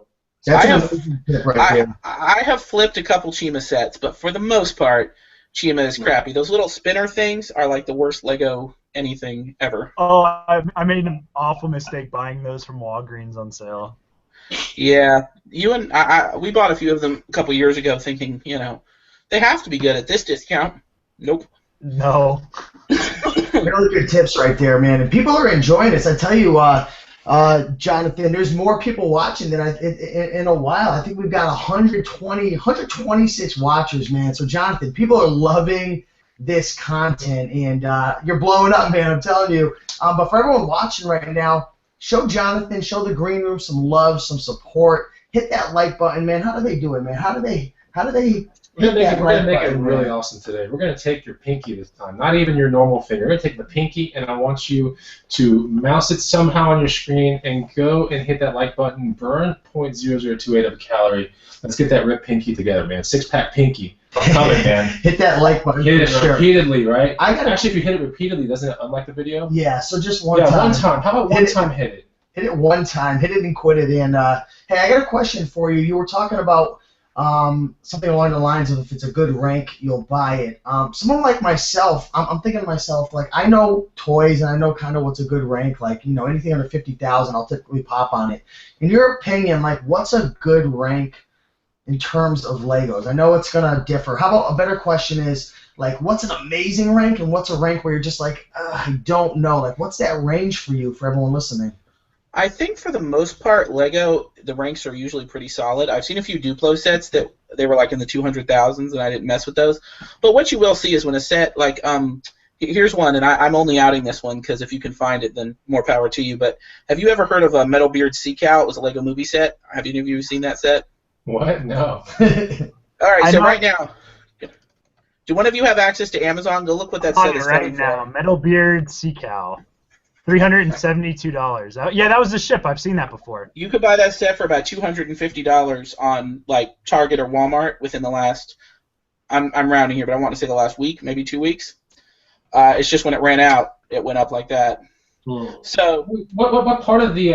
I have flipped a couple Chima sets, but for the most part, Chima is crappy. Those little spinner things are like the worst Lego anything ever. Oh, I made an awful mistake buying those from Walgreens on sale. Yeah, you and we bought a few of them a couple years ago thinking, they have to be good at this discount. Nope. No. Really good tips right there, man. And people are enjoying this. I tell you, Jonathan, there's more people watching than in a while. I think we've got 126 watchers, man. So, Jonathan, people are loving this content, and you're blowing up, man. I'm telling you. But for everyone watching right now, show Jonathan, show the Green Room some love, some support. Hit that like button, man. How do they do it, man? How do they? We're gonna make it really awesome today. We're gonna take your pinky this time, not even your normal finger. We're gonna take the pinky, and I want you to mouse it somehow on your screen and go and hit that like button. Burn 0.0028 of a calorie. Let's get that ripped pinky together, man. 6-pack pinky. I'm coming, man. Hit that like button. Hit it repeatedly, right? Actually, if you hit it repeatedly, doesn't it unlike the video? Yeah. So just one time. Yeah, one time. How about one time? Hit it. Hit it one time. Hit it and quit it. And hey, I got a question for you. You were talking about something along the lines of, if it's a good rank, you'll buy it. Someone like myself, I'm thinking to myself, like, I know toys and I know kind of what's a good rank. Like, anything under 50,000, I'll typically pop on it. In your opinion, like, what's a good rank in terms of Legos? I know it's gonna differ. How about a better question is, like, what's an amazing rank and what's a rank where you're just like, I don't know. Like, what's that range for you, for everyone listening? I think for the most part, Lego, the ranks are usually pretty solid. I've seen a few Duplo sets that they were like in the 200,000s, and I didn't mess with those. But what you will see is when a set, like, here's one, and I'm only outing this one because if you can find it, then more power to you. But have you ever heard of a Metal Beard Sea Cow? It was a Lego movie set. Have any of you seen that set? What? No. All right, so right now, do one of you have access to Amazon? Go look what that set is selling now. for. Metal Beard Sea Cow. $372. Yeah, that was the ship. I've seen that before. You could buy that set for about $250 on, like, Target or Walmart within the last, I'm rounding here, but I want to say the last week, maybe 2 weeks. It's just when it ran out, it went up like that. So what part of the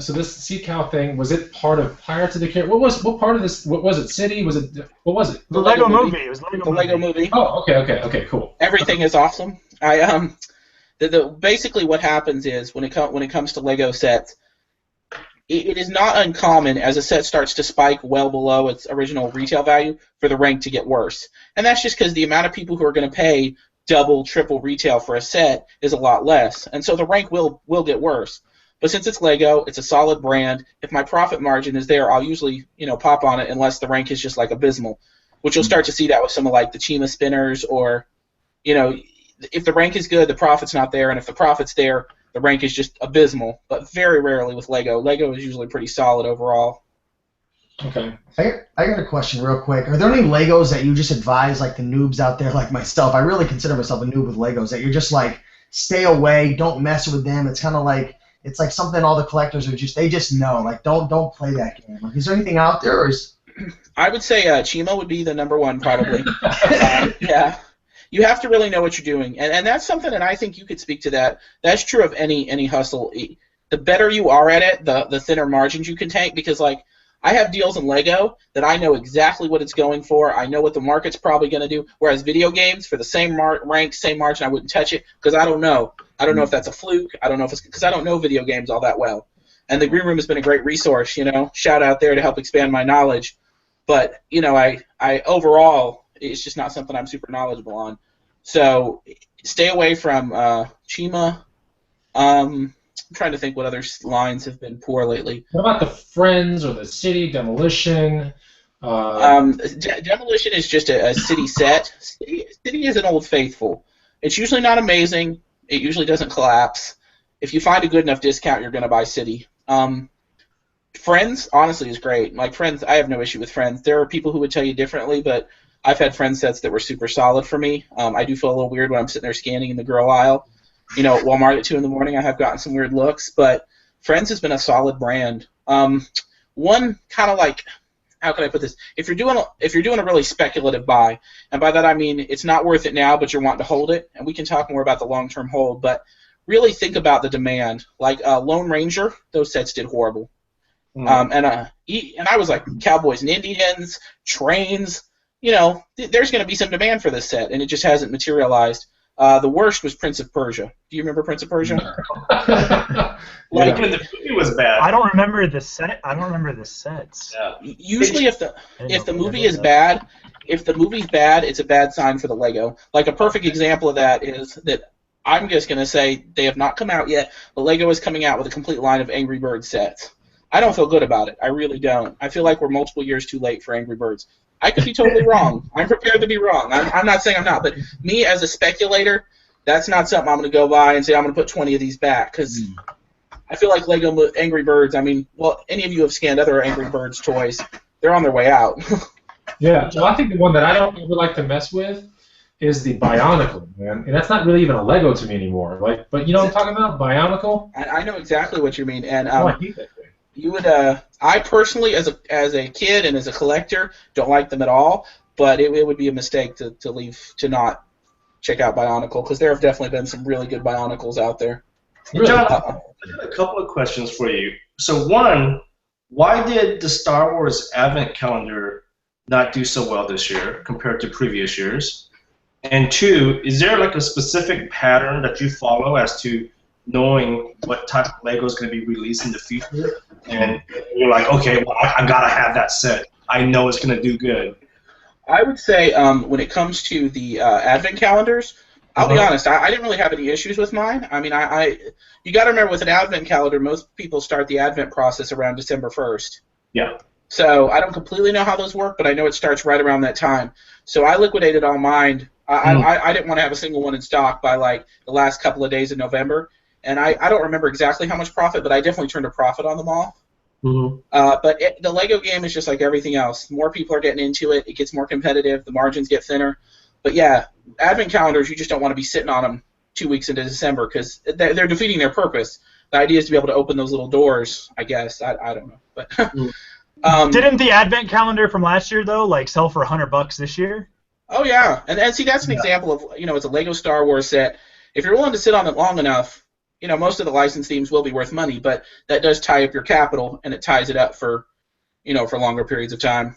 So this sea cow thing, was it part of Pirates of the Caribbean? What part of this? What was it? City? Was it? What was it? The Lego movie. It was the Lego movie. Oh, okay, cool. Everything is awesome. Basically what happens is when it comes to Lego sets, it is not uncommon as a set starts to spike well below its original retail value for the rank to get worse. And that's just because the amount of people who are going to pay double, triple retail for a set is a lot less, and so the rank will get worse. But since it's Lego, it's a solid brand. If my profit margin is there, I'll usually pop on it unless the rank is just like abysmal, which you'll start to see that with some of like the Chima spinners, or if the rank is good, the profit's not there, and if the profit's there, the rank is just abysmal. But very rarely with Lego. Lego is usually pretty solid overall. Okay. I got a question real quick. Are there any Legos that you just advise, like the noobs out there like myself? I really consider myself a noob with Legos, that you're just like, stay away, don't mess with them. It's kind of like, it's like something all the collectors are just, they just know, like, don't play that game. Like, is there anything out there, or is... I would say Chima would be the number one, probably. Yeah. You have to really know what you're doing, and that's something that I think you could speak to that. That's true of any hustle. The better you are at it, the thinner margins you can take, because, like, I have deals in Lego that I know exactly what it's going for. I know what the market's probably going to do, whereas video games, for the same rank, same margin, I wouldn't touch it because I don't know. I don't know if that's a fluke. I don't know if it's because I don't know video games all that well. And the Green Room has been a great resource, shout out there to help expand my knowledge. But, I overall, it's just not something I'm super knowledgeable on. So stay away from Chima. I'm trying to think what other lines have been poor lately. What about the Friends or the City Demolition? Demolition is just a City set. City is an Old Faithful. It's usually not amazing. It usually doesn't collapse. If you find a good enough discount, you're going to buy City. Friends, honestly, is great. Like Friends, I have no issue with Friends. There are people who would tell you differently, but I've had Friends sets that were super solid for me. I do feel a little weird when I'm sitting there scanning in the girl aisle. At Walmart at 2 in the morning, I have gotten some weird looks, but Friends has been a solid brand. One kind of like, how can I put this? If you're doing a really speculative buy, and by that I mean it's not worth it now, but you're wanting to hold it, and we can talk more about the long-term hold, but really think about the demand. Like Lone Ranger, those sets did horrible. And I was like, Cowboys and Indians, Trains, there's going to be some demand for this set, and it just hasn't materialized. The worst was Prince of Persia. Do you remember Prince of Persia? Even the movie was bad. I don't remember the set. I don't remember the sets. Yeah. Usually, if the movie is bad, it's a bad sign for the Lego. Like a perfect example of that is that I'm just going to say they have not come out yet, but Lego is coming out with a complete line of Angry Birds sets. I don't feel good about it. I really don't. I feel like we're multiple years too late for Angry Birds. I could be totally wrong. I'm prepared to be wrong. I'm not saying I'm not, but me as a speculator, that's not something I'm going to go by and say I'm going to put 20 of these back, because I feel like Lego Angry Birds, any of you have scanned other Angry Birds toys, they're on their way out. Yeah, well, I think the one that I don't ever like to mess with is the Bionicle, man. And that's not really even a Lego to me anymore. But you know what I'm talking about? Bionicle? I know exactly what you mean. And I hate that thing. you would I personally as a kid and as a collector don't like them at all, but it would be a mistake to not check out Bionicle, because there have definitely been some really good Bionicles out there. Really? John, I have a couple of questions for you. So one, why did the Star Wars Advent Calendar not do so well this year compared to previous years? And two, is there like a specific pattern that you follow as to knowing what type of Lego is going to be released in the future? And you're like, okay, well, I got to have that set. I know it's going to do good. I would say when it comes to the Advent calendars, I'll be honest, I didn't really have any issues with mine. I mean, you got to remember with an Advent calendar, most people start the Advent process around December 1st. Yeah. So I don't completely know how those work, but I know it starts right around that time. So I liquidated all mine. I didn't want to have a single one in stock by like the last couple of days of November. And I don't remember exactly how much profit, but I definitely turned a profit on them all. Mm-hmm. But the Lego game is just like everything else. More people are getting into it. It gets more competitive. The margins get thinner. But yeah, Advent calendars, you just don't want to be sitting on them 2 weeks into December, because they're defeating their purpose. The idea is to be able to open those little doors, I guess. I don't know. But didn't the Advent calendar from last year, though, like sell for $100 this year? Oh, yeah. And see, that's an example of, it's a Lego Star Wars set. If you're willing to sit on it long enough, most of the license themes will be worth money, but that does tie up your capital, and it ties it up for, for longer periods of time.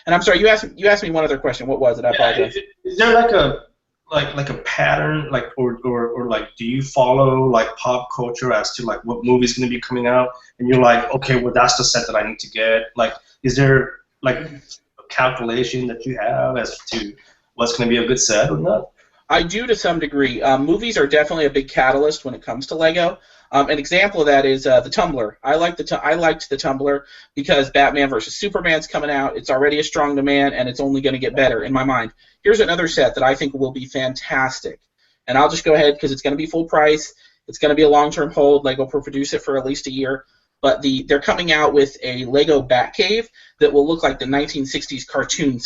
And I'm sorry, you asked me one other question. What was it? I apologize. Is there like a pattern, like or like, do you follow like pop culture as to like what movie's going to be coming out, and you're like, okay, well that's the set that I need to get? Like, is there like a calculation that you have as to what's going to be a good set or not? I do to some degree. Movies are definitely a big catalyst when it comes to Lego. An example of that is the Tumbler. I liked the Tumbler because Batman versus Superman's coming out. It's already a strong demand, and it's only going to get better in my mind. Here's another set that I think will be fantastic, and I'll just go ahead because it's going to be full price. It's going to be a long-term hold. Lego will produce it for at least a year. But they're coming out with a Lego Batcave that will look like the 1960s cartoon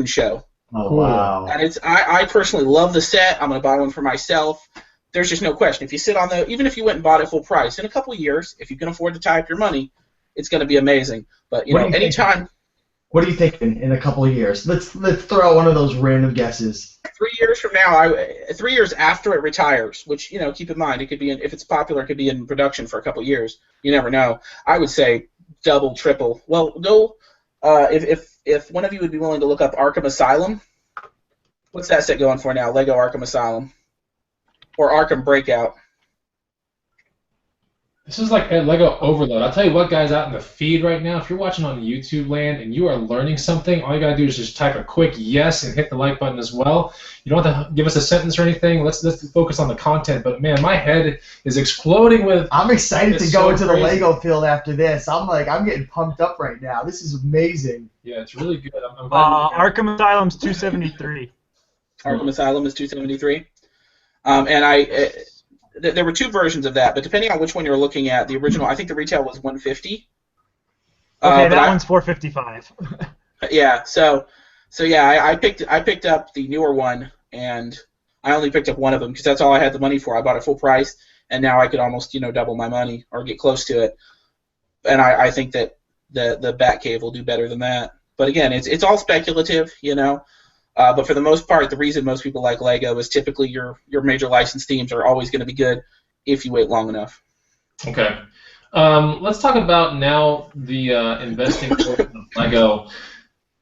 show. Oh, wow. And I personally love the set. I'm going to buy one for myself. There's just no question. If you sit on even if you went and bought it full price, in a couple of years, if you can afford to tie up your money, it's going to be amazing. But, anytime. What are you thinking in a couple of years? Let's throw out one of those random guesses. 3 years from now, 3 years after it retires, which, keep in mind, it could be if it's popular, it could be in production for a couple of years. You never know. I would say double, triple. Well, go if one of you would be willing to look up Arkham Asylum. What's that set going for now? Lego Arkham Asylum or Arkham Breakout. This is like a Lego overload. I'll tell you what, guys, out in the feed right now, if you're watching on YouTube land and you are learning something, all you got to do is just type a quick yes and hit the like button as well. You don't have to give us a sentence or anything. Let's focus on the content. But, man, my head is exploding with... I'm excited to go into the Lego field after this. I'm getting pumped up right now. This is amazing. Yeah, it's really good. Arkham Asylum's 273. Arkham Asylum is 273. There were two versions of that, but depending on which one you're looking at, the original, I think the retail was $150. Okay, that one's $455. Yeah, so yeah, I picked up the newer one, and I only picked up one of them because that's all I had the money for. I bought it full price, and now I could almost double my money or get close to it. And I think that the Batcave will do better than that. But again, it's all speculative, But for the most part, the reason most people like Lego is typically your major licensed themes are always going to be good if you wait long enough. Okay. Let's talk about now the investing portion of Lego.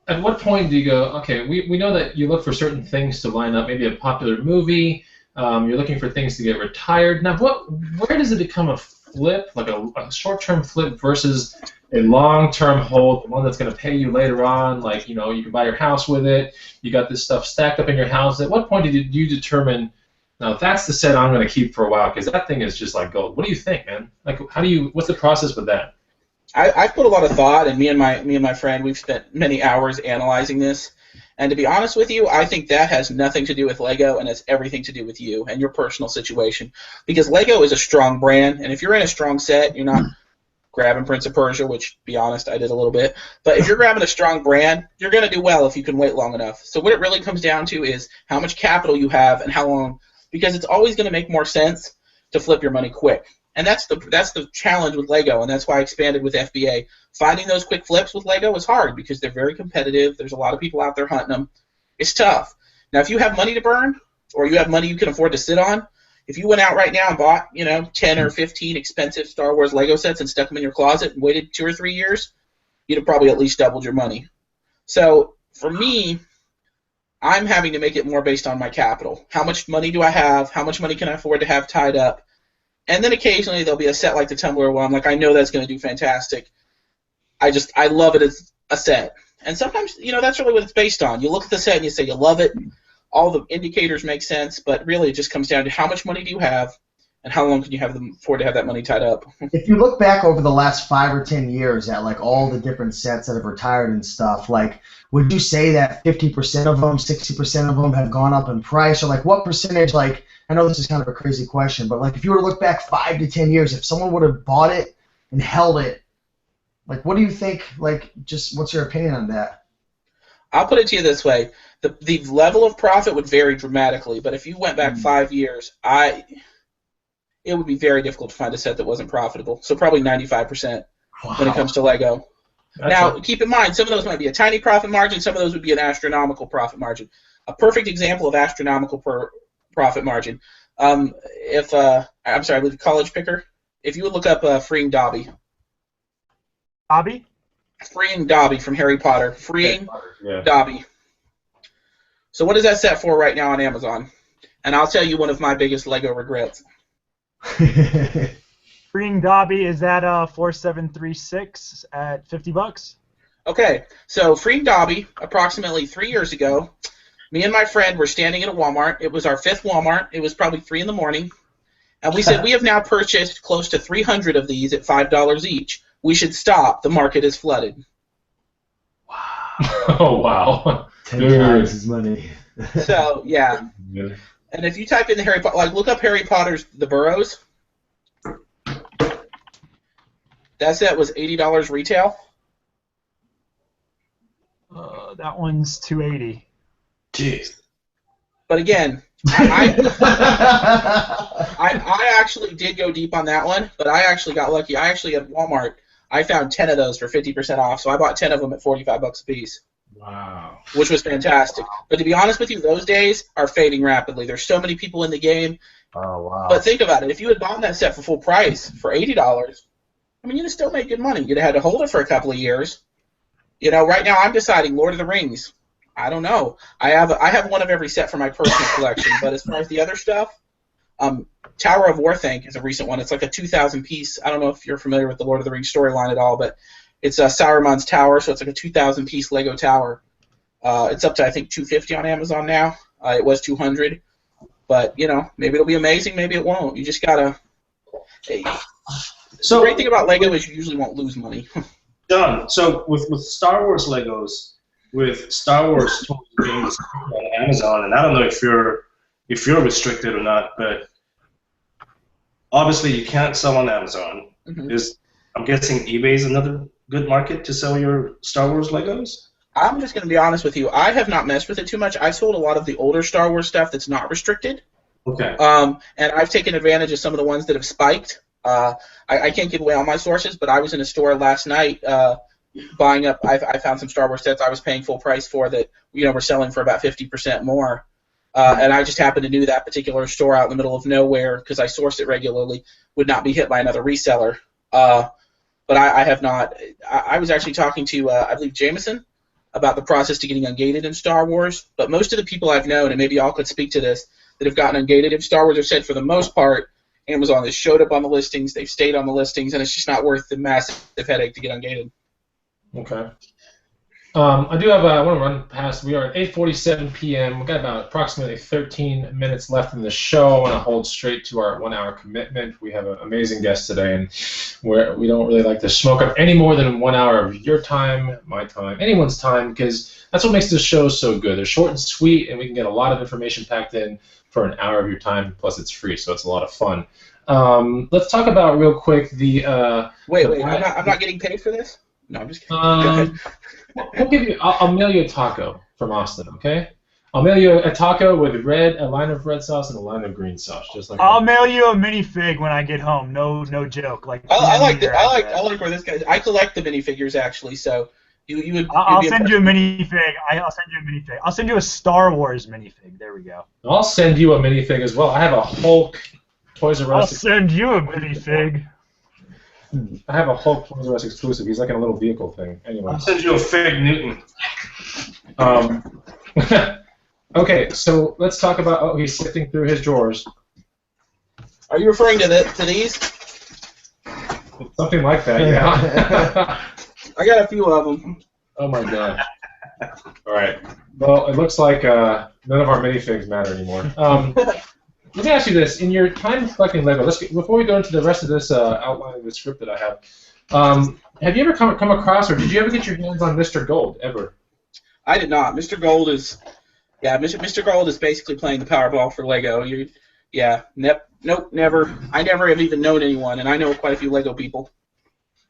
At what point do you go, okay, we know that you look for certain things to line up, maybe a popular movie, you're looking for things to get retired. Now, where does it become a flip, like a short-term flip versus a long-term hold, the one that's going to pay you later on, like, you can buy your house with it, you got this stuff stacked up in your house. At what point did you determine, now that's the set I'm going to keep for a while, because that thing is just like gold. What do you think, man? Like, what's the process with that? I've put a lot of thought, and me and my friend, we've spent many hours analyzing this. And to be honest with you, I think that has nothing to do with Lego and has everything to do with you and your personal situation. Because Lego is a strong brand, and if you're in a strong set, you're not grabbing Prince of Persia, which, to be honest, I did a little bit. But if you're grabbing a strong brand, you're going to do well if you can wait long enough. So what it really comes down to is how much capital you have and how long, because it's always going to make more sense to flip your money quick. And that's the challenge with Lego, and that's why I expanded with FBA. Finding those quick flips with Lego is hard because they're very competitive. There's a lot of people out there hunting them. It's tough. Now, if you have money to burn or you have money you can afford to sit on, if you went out right now and bought, 10 or 15 expensive Star Wars Lego sets and stuck them in your closet and waited 2 or 3 years, you'd have probably at least doubled your money. So for me, I'm having to make it more based on my capital. How much money do I have? How much money can I afford to have tied up? And then occasionally there'll be a set like the Tumbler where I'm like, I know that's going to do fantastic. I love it as a set. And sometimes, that's really what it's based on. You look at the set and you say you love it. All the indicators make sense, but really it just comes down to how much money do you have and how long can you afford to have that money tied up. If you look back over the last 5 or 10 years at like all the different sets that have retired and stuff, like would you say that 50% of them, 60% of them have gone up in price, or like what percentage, like I know this is kind of a crazy question, but like if you were to look back 5 to 10 years, if someone would have bought it and held it, like what do you think, like just what's your opinion on that? I'll put it to you this way. The level of profit would vary dramatically, but if you went back 5 years, it would be very difficult to find a set that wasn't profitable. So probably 95% when it comes to Lego. Now, keep in mind, some of those might be a tiny profit margin. Some of those would be an astronomical profit margin. A perfect example of astronomical profit margin. I'm sorry, I believe College Picker. If you would look up Freeing Dobby. Dobby? Freeing Dobby from Harry Potter. Freeing Dobby. So what is that set for right now on Amazon? And I'll tell you one of my biggest Lego regrets. Freeing Dobby, is that 4736 at $50? Okay, so Freeing Dobby, approximately 3 years ago, Me and my friend were standing at a Walmart. It was our 5th Walmart. It was probably 3 in the morning. And we said, we have now purchased close to 300 of these at $5 each. We should stop. The market is flooded. Oh, wow. 10 times his money. So, yeah. And if you type in the Harry Potter, like look up Harry Potter's The Burrows. That set was $80 retail. That one's $280. Jeez. But again, I actually did go deep on that one, but I actually got lucky. I actually at Walmart, I found 10 of those for 50% off, so I bought 10 of them at $45 a piece. Wow. Which was fantastic. But to be honest with you, those days are fading rapidly. There's so many people in the game. Oh, wow. But think about it. If you had bought that set for full price for $80, I mean, you'd have still made good money. You'd have had to hold it for a couple of years. You know, right now I'm deciding Lord of the Rings. I don't know. I have one of every set for my personal collection, but as far as the other stuff, Tower of Warthank is a recent one. It's like a 2,000 piece. I don't know if you're familiar with the Lord of the Rings storyline at all, but it's Sauron's tower, so it's like a 2,000 piece Lego tower. It's up to I think $250 on Amazon now. It was $200, but you know maybe it'll be amazing, maybe it won't. You just gotta. So the great thing about Lego is you usually won't lose money. John, so with Star Wars Legos, with Star Wars toys being on Amazon, and I don't know if you're restricted or not, but obviously you can't sell on Amazon. Mm-hmm. I'm guessing eBay is another good market to sell your Star Wars Legos? I'm just going to be honest with you. I have not messed with it too much. I sold a lot of the older Star Wars stuff that's not restricted. Okay. And I've taken advantage of some of the ones that have spiked. I can't give away all my sources, but I was in a store last night buying up. I found some Star Wars sets I was paying full price for that were selling for about 50% more. And I just happened to know that particular store out in the middle of nowhere because I sourced it regularly would not be hit by another reseller. But I have not. I was actually talking to, I believe, Jameson about the process to getting ungated in Star Wars. But most of the people I've known, and maybe y'all could speak to this, that have gotten ungated in Star Wars have said for the most part, Amazon has showed up on the listings, they've stayed on the listings, and it's just not worth the massive headache to get ungated. Okay. I do have. I want to run past. We are at 8:47 p.m. We've got about approximately 13 minutes left in the show. I want to hold straight to our 1 hour commitment. We have an amazing guest today, and we don't really like to smoke up any more than 1 hour of your time, my time, anyone's time, because that's what makes this show so good. They're short and sweet, and we can get a lot of information packed in for an hour of your time. Plus, it's free, so it's a lot of fun. Let's talk about real quick the. Wait. I'm not getting paid for this. No, I'm just kidding. Go ahead. We'll give you. I'll mail you a taco from Austin, okay? I'll mail you a taco with a line of red sauce and a line of green sauce, just like. I'll mail you a minifig when I get home. No joke. Like. I like where this guy. I collect the minifigures actually, so you would. I'll send you a minifig. I'll send you a Star Wars minifig. There we go. I'll send you a minifig as well. I have a Hulk Toys R Us. I'll send you a minifig. I have a Hulk Toys R Us exclusive. He's like in a little vehicle thing. Anyway. I'll send you a Fig Newton. Okay, so let's talk about. Oh, he's sifting through his drawers. Are you referring to these? Something like that, yeah. I got a few of them. Oh my god. All right. Well, it looks like none of our minifigs matter anymore. Let me ask you this: in your time collecting Lego, before we go into the rest of this outlining the script that I have you ever come across, or did you ever get your hands on Mr. Gold ever? I did not. Mr. Gold is basically playing the Powerball for Lego. Nope, never. I never have even known anyone, and I know quite a few Lego people.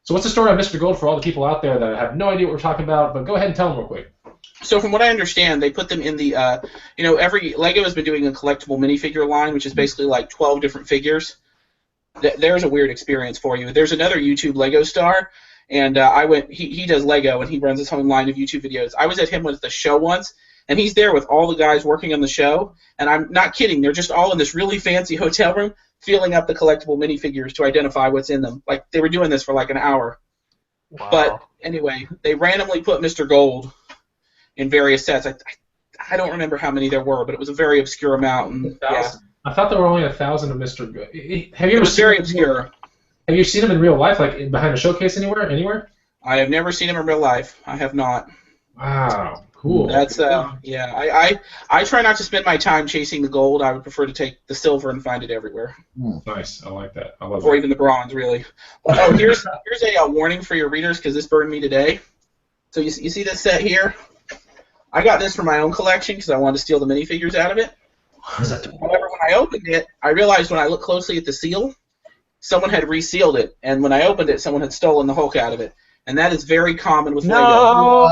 So what's the story on Mr. Gold for all the people out there that have no idea what we're talking about? But go ahead and tell them real quick. So from what I understand, they put them in the, every Lego has been doing a collectible minifigure line, which is basically like 12 different figures. There's a weird experience for you. There's another YouTube Lego star, and he does Lego, and he runs his own line of YouTube videos. I was at him with the show once, and he's there with all the guys working on the show, and I'm not kidding. They're just all in this really fancy hotel room filling up the collectible minifigures to identify what's in them. Like, they were doing this for like an hour. Wow. But anyway, they randomly put Mr. Gold in various sets. I don't remember how many there were, but it was a very obscure amount. And, yeah. I thought there were only 1,000 of Mr. Gold. Have you ever very obscure. Have you seen him in real life, like behind a showcase anywhere? I have never seen him in real life. I have not. Wow. Cool. That's yeah. I try not to spend my time chasing the gold. I would prefer to take the silver and find it everywhere. Nice. I like that. I love Or that. even the bronze, really. Oh, here's a warning for your readers because this burned me today. So you see this set here? I got this for my own collection because I wanted to steal the minifigures out of it. However, when I opened it, I realized when I looked closely at the seal, someone had resealed it, and when I opened it, someone had stolen the Hulk out of it, and that is very common with Lego.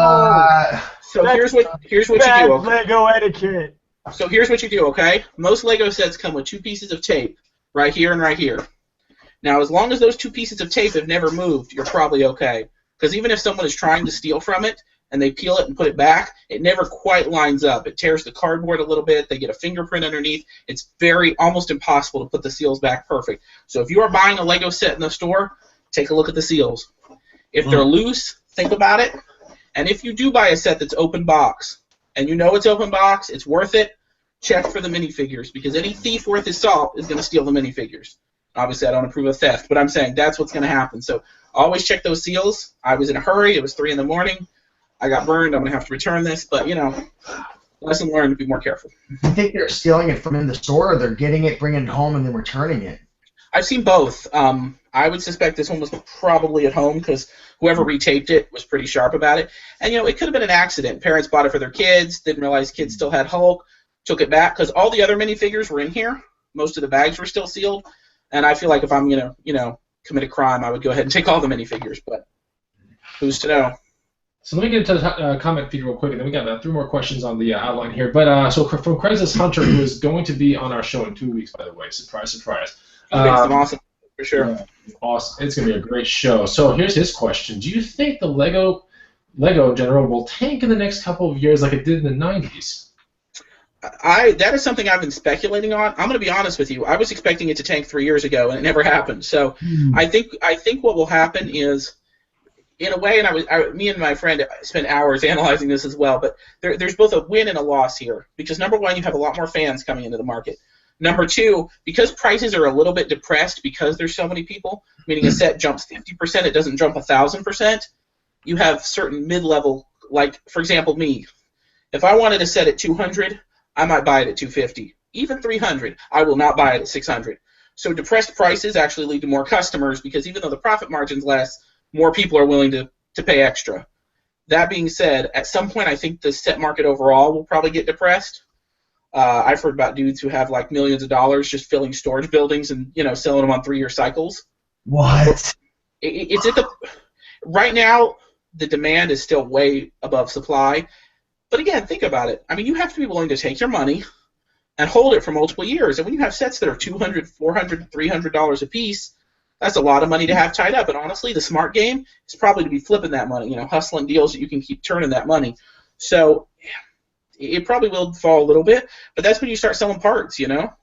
So here's what you do. Okay? Lego etiquette. So here's what you do. Okay, most Lego sets come with 2 pieces of tape, right here and right here. Now, as long as those 2 pieces of tape have never moved, you're probably okay. Because even if someone is trying to steal from it, and they peel it and put it back, it never quite lines up. It tears the cardboard a little bit. They get a fingerprint underneath. It's almost impossible to put the seals back perfect. So if you are buying a Lego set in the store, take a look at the seals. If they're loose, think about it. And if you do buy a set that's open box, and you know it's open box, it's worth it, check for the minifigures, because any thief worth his salt is going to steal the minifigures. Obviously, I don't approve of theft, but I'm saying that's what's going to happen. So always check those seals. I was in a hurry. It was 3 in the morning. I got burned. I'm going to have to return this. But, you know, lesson learned, to be more careful. You think they're stealing it from in the store, or they're getting it, bringing it home, and then returning it? I've seen both. I would suspect this one was probably at home because whoever retaped it was pretty sharp about it. And, you know, it could have been an accident. Parents bought it for their kids, didn't realize kids still had Hulk, took it back because all the other minifigures were in here. Most of the bags were still sealed. And I feel like if I'm going to, you know, commit a crime, I would go ahead and take all the minifigures. But who's to know? So let me get into the comment feed real quick, and then we got 3 more questions on the outline here. But so from Craigslist Hunter, who is going to be on our show in 2 weeks, by the way. Surprise, surprise. Awesome, for sure. Yeah, awesome. It's going to be a great show. So here's his question. Do you think the Lego in general will tank in the next couple of years like it did in the 90s? That is something I've been speculating on. I'm going to be honest with you. I was expecting it to tank 3 years ago, and it never happened. So I think what will happen is, in a way, and me and my friend spent hours analyzing this as well, but there's both a win and a loss here. Because, number one, you have a lot more fans coming into the market. Number two, because prices are a little bit depressed because there's so many people, meaning a set jumps 50%, it doesn't jump 1,000%, you have certain mid-level, like, for example, me. If I wanted a set at 200, I might buy it at 250. Even 300, I will not buy it at 600. So depressed prices actually lead to more customers because even though the profit margin's less, more people are willing to pay extra. That being said, at some point I think the set market overall will probably get depressed. I've heard about dudes who have like millions of dollars just filling storage buildings and, you know, selling them on 3-year cycles. What? It's at the right now the demand is still way above supply. But again, think about it. I mean, you have to be willing to take your money and hold it for multiple years. And when you have sets that are $200, $400, $300 a piece, that's a lot of money to have tied up. And honestly, the smart game is probably to be flipping that money, you know, hustling deals that you can keep turning that money. So it probably will fall a little bit, but that's when you start selling parts, you know?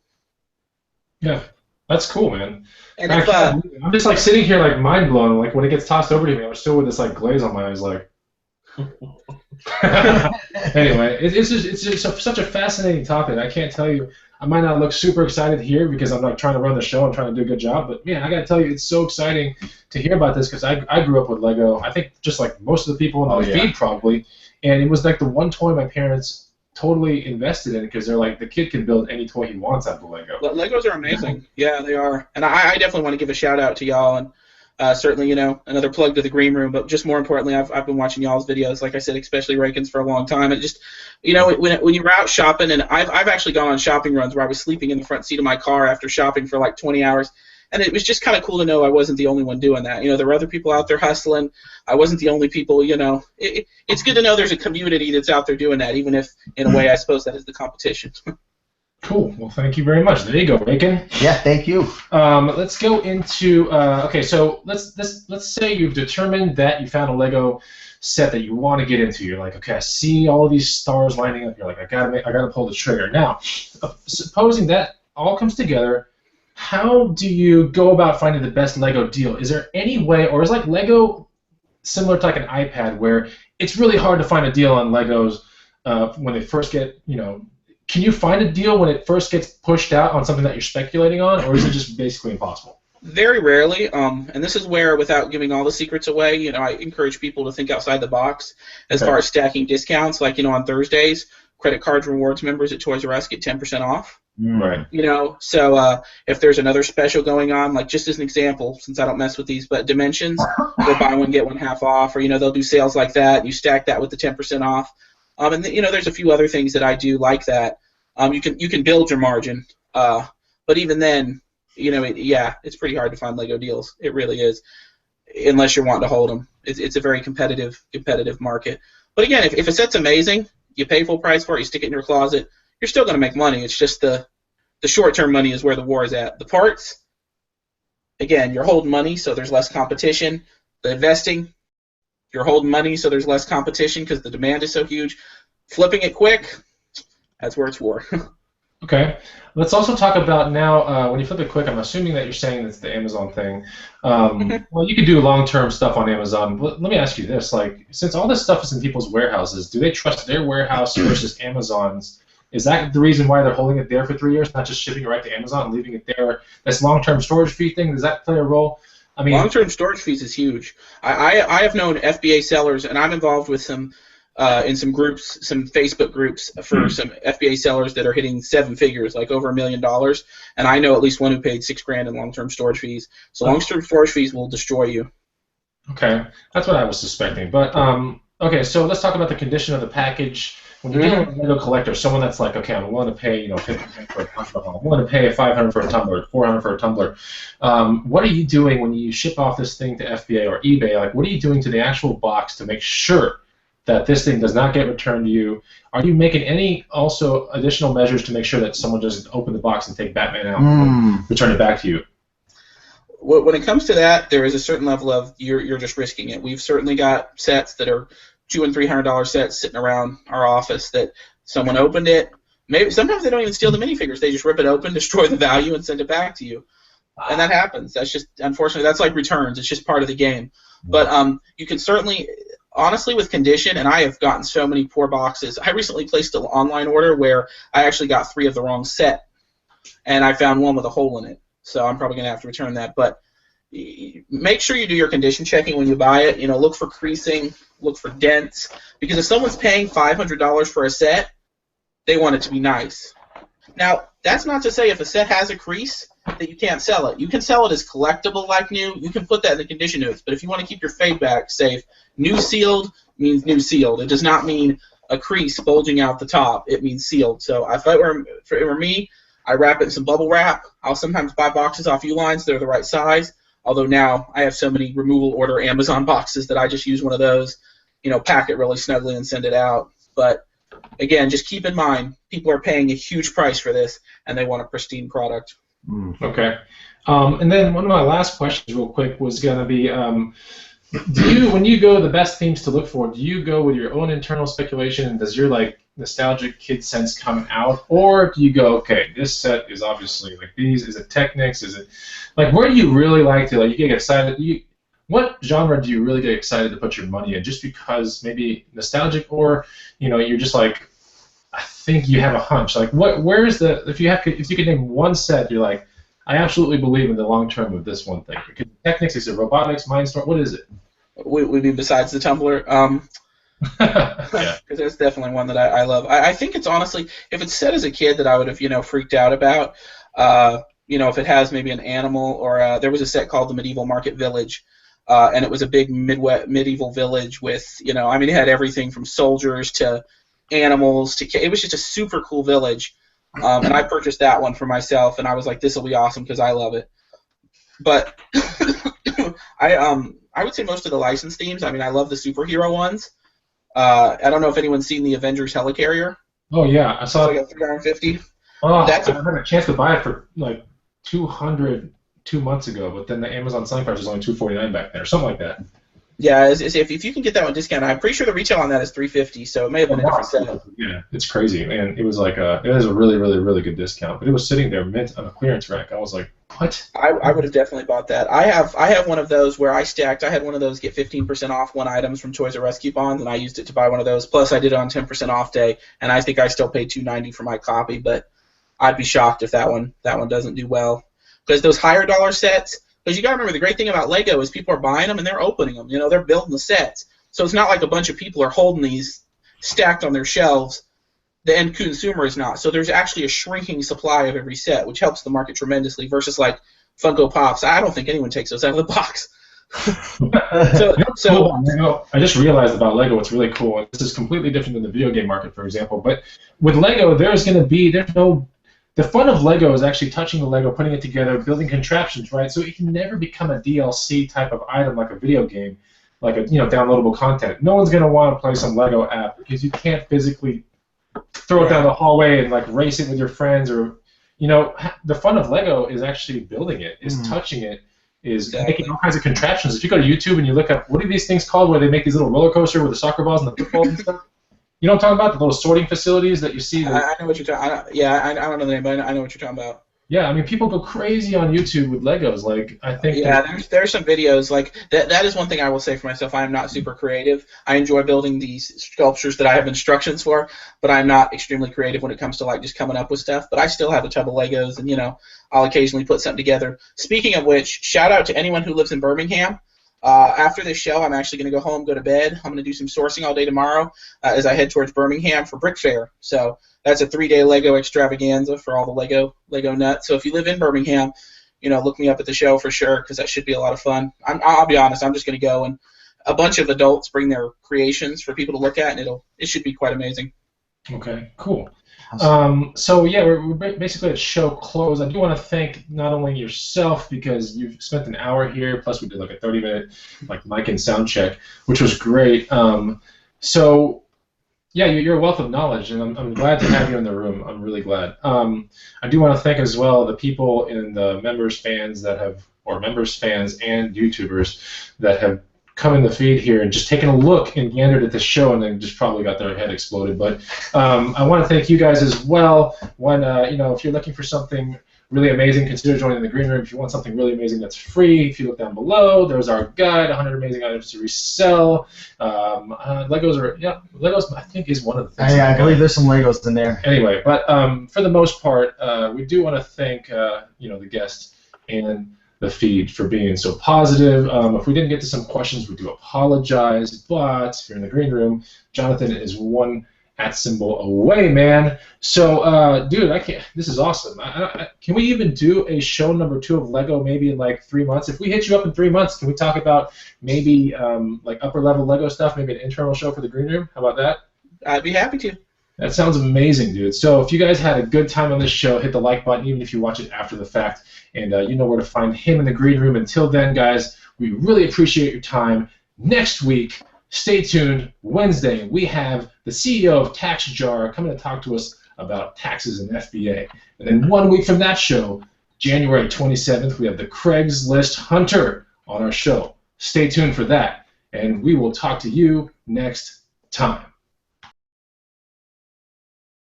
Yeah, that's cool, man. And I'm just like sitting here like mind blown. Like when it gets tossed over to me, I'm still with this like glaze on my eyes, like. Anyway, it's just such a fascinating topic. I can't tell you. I might not look super excited here because I'm like trying to run the show and trying to do a good job. But man, I gotta tell you, it's so exciting to hear about this because I grew up with Lego. I think just like most of the people in the feed probably, and it was like the one toy my parents totally invested in because they're like the kid can build any toy he wants out of Lego. Legos are amazing. Yeah, they are. And I definitely want to give a shout out to y'all and. Certainly, you know, another plug to the green room, but just more importantly, I've been watching y'all's videos, like I said, especially Rakin's for a long time. And just, you know, when you're out shopping, and I've actually gone on shopping runs where I was sleeping in the front seat of my car after shopping for like 20 hours, and it was just kind of cool to know I wasn't the only one doing that. You know, there were other people out there hustling. I wasn't the only people, you know. It's good to know there's a community that's out there doing that, even if, in a way, I suppose that is the competition. Cool. Well, thank you very much. There you go, Rakin. Yeah, thank you. Let's go into okay. So let's say you've determined that you found a Lego set that you want to get into. You're like, okay, I see all of these stars lining up. You're like, I gotta pull the trigger. Now, supposing that all comes together, how do you go about finding the best Lego deal? Is there any way, or is like Lego similar to like an iPad where it's really hard to find a deal on Legos when they first get, you know? Can you find a deal when it first gets pushed out on something that you're speculating on, or is it just basically impossible? Very rarely, and this is where, without giving all the secrets away, you know, I encourage people to think outside the box as far as stacking discounts. Like, you know, on Thursdays, credit card rewards members at Toys R Us get 10% off. Right. You know, so if there's another special going on, like just as an example, since I don't mess with these, but Dimensions, they'll buy one get one half off, or you know, they'll do sales like that. You stack that with the 10% off, and you know, there's a few other things that I do like that. You can build your margin, but even then, you know, it's pretty hard to find Lego deals. It really is, unless you're wanting to hold them. It's a very competitive market. But again, if a set's amazing, you pay full price for it, you stick it in your closet, you're still going to make money. It's just the short-term money is where the war is at. The parts, again, you're holding money, so there's less competition. The investing, you're holding money, so there's less competition because the demand is so huge. Flipping it quick, that's where it's war. Okay. Let's also talk about now, when you flip it quick, I'm assuming that you're saying it's the Amazon thing. Well, you could do long-term stuff on Amazon. Let me ask you this. Like, since all this stuff is in people's warehouses, do they trust their warehouse versus Amazon's? Is that the reason why they're holding it there for 3 years, not just shipping it right to Amazon and leaving it there? This long-term storage fee thing, does that play a role? I mean, long-term storage fees is huge. I have known FBA sellers, and I'm involved with some in some groups, some Facebook groups for some FBA sellers that are hitting 7 figures, like over $1 million. And I know at least one who paid $6,000 in long-term storage fees. So long-term storage fees will destroy you. Okay, that's what I was suspecting. But okay, so let's talk about the condition of the package. When you're dealing with a Lego collector, someone that's like, okay, I'm willing to pay, you know, $50 for a tumbler, I'm willing to pay $500 for a tumbler, $400 for a tumbler. What are you doing when you ship off this thing to FBA or eBay? Like, what are you doing to the actual box to make sure that this thing does not get returned to you? Are you making any also additional measures to make sure that someone doesn't open the box and take Batman out and return it back to you? When it comes to that, there is a certain level of you're just risking it. We've certainly got sets that are $200 and $300 sets sitting around our office that someone opened it. Maybe sometimes they don't even steal the minifigures. They just rip it open, destroy the value, and send it back to you. And that happens. That's just, unfortunately, that's like returns. It's just part of the game. But you can certainly, honestly, with condition, and I have gotten so many poor boxes. I recently placed an online order where I actually got 3 of the wrong set, and I found one with a hole in it. So I'm probably going to have to return that. But make sure you do your condition checking when you buy it. You know, look for creasing, look for dents, because if someone's paying $500 for a set, they want it to be nice. Now, that's not to say if a set has a crease that you can't sell it. You can sell it as collectible like new. You can put that in the condition notes. But if you want to keep your feedback safe, new sealed means new sealed. It does not mean a crease bulging out the top. It means sealed. So if it were me, I wrap it in some bubble wrap. I'll sometimes buy boxes off Uline. They're the right size. Although now I have so many removal order Amazon boxes that I just use one of those, you know, pack it really snugly and send it out. But again, just keep in mind, people are paying a huge price for this, and they want a pristine product. Okay. And then one of my last questions real quick was going to be, when you go the best themes to look for, do you go with your own internal speculation, and does your like nostalgic kid sense come out, or do you go, okay, this set is obviously like these, is it Technics, is it, like, where do you really like to, like, you get excited, what genre do you really get excited to put your money in, just because maybe nostalgic, or, you know, you're just like, I think you have a hunch, like, where's the, if you could name one set, you're like, I absolutely believe in the long term of this one thing, because Technics, is it robotics, Mindstorm, what is it? We mean besides the tumbler? Yeah. Because that's definitely one that I love. I think it's honestly, if it's set as a kid that I would have, you know, freaked out about, you know, if it has maybe an animal, or there was a set called the Medieval Market Village, and it was a big medieval village with, you know, I mean, it had everything from soldiers to animals to, it was just a super cool village, and I purchased that one for myself, and I was like, this will be awesome because I love it. But I would say most of the licensed themes. I mean, I love the superhero ones. I don't know if anyone's seen the Avengers Helicarrier. Oh yeah, I saw it. Like $350. Oh, I had a chance to buy it for like $200 2 months ago, but then the Amazon selling price was only $249 back then, or something like that. Yeah, if you can get that one discounted, I'm pretty sure the retail on that is $350, so it may have been a different set. Yeah, it's crazy, and it was like it was a really, really, really good discount, but it was sitting there mint on a clearance rack. I was like, what? I would have definitely bought that. I have one of those where I had one of those get 15% off one items from Toys R Us coupons, and I used it to buy one of those. Plus, I did it on 10% off day, and I think I still paid $290 for my copy, but I'd be shocked if that one doesn't do well, because those higher dollar sets, Because you got to remember, the great thing about Lego is people are buying them and they're opening them. You know, they're building the sets. So it's not like a bunch of people are holding these stacked on their shelves. The end consumer is not. So there's actually a shrinking supply of every set, which helps the market tremendously versus like Funko Pops. I don't think anyone takes those out of the box. I just realized about Lego what's really cool, and this is completely different than the video game market, for example, but with Lego, the fun of Lego is actually touching the Lego, putting it together, building contraptions, right? So it can never become a DLC type of item like a video game, like a downloadable content. No one's going to want to play some Lego app because you can't physically throw it down the hallway and like race it with your friends, or the fun of Lego is actually building it, is touching it, is making all kinds of contraptions. If you go to YouTube and you look up, what are these things called where they make these little roller coaster with the soccer balls and the footballs and stuff? You know what I'm talking about? The little sorting facilities that you see. I know what you're talking. I don't know the name, but I know what you're talking about. Yeah, I mean, people go crazy on YouTube with Legos. Like, I think. Yeah, there's some videos like that. That is one thing I will say for myself. I am not super creative. I enjoy building these sculptures that I have instructions for, but I'm not extremely creative when it comes to like just coming up with stuff. But I still have a tub of Legos, and I'll occasionally put something together. Speaking of which, shout out to anyone who lives in Birmingham. After this show, I'm actually going to go home, go to bed. I'm going to do some sourcing all day tomorrow as I head towards Birmingham for Brick Fair. So that's a 3-day Lego extravaganza for all the Lego nuts. So if you live in Birmingham, look me up at the show for sure, because that should be a lot of fun. I'll be honest, I'm just going to go, and a bunch of adults bring their creations for people to look at, and it should be quite amazing. Okay, cool. So yeah, we're basically at show close. I do want to thank not only yourself, because you've spent an hour here, plus we did like a 30-minute mic and sound check, which was great. So yeah, you're a wealth of knowledge, and I'm glad to have you in the room. I'm really glad. I do want to thank as well the people in the members, fans and YouTubers that have come in the feed here and just taken a look and gandered at the show, and then just probably got their head exploded. But I want to thank you guys as well. If you're looking for something really amazing, consider joining the green room. If you want something really amazing that's free, if you look down below, there's our guide, 100 amazing items to resell. Legos I think is one of the things. Yeah, I believe there's some Legos in there. Anyway, but for the most part, we do want to thank the guests and the feed for being so positive. If we didn't get to some questions, we do apologize, but if you're in the green room, Jonathan is one @ away, man. So, dude, this is awesome. Can we even do a show number 2 of Lego maybe in like 3 months? If we hit you up in 3 months, can we talk about maybe like upper level Lego stuff, maybe an internal show for the green room? How about that? I'd be happy to. That sounds amazing, dude. So if you guys had a good time on this show, hit the like button, even if you watch it after the fact. And you know where to find him in the green room. Until then, guys, we really appreciate your time. Next week, stay tuned. Wednesday, we have the CEO of Tax Jar coming to talk to us about taxes and FBA. And then 1 week from that show, January 27th, we have the Craigslist Hunter on our show. Stay tuned for that. And we will talk to you next time.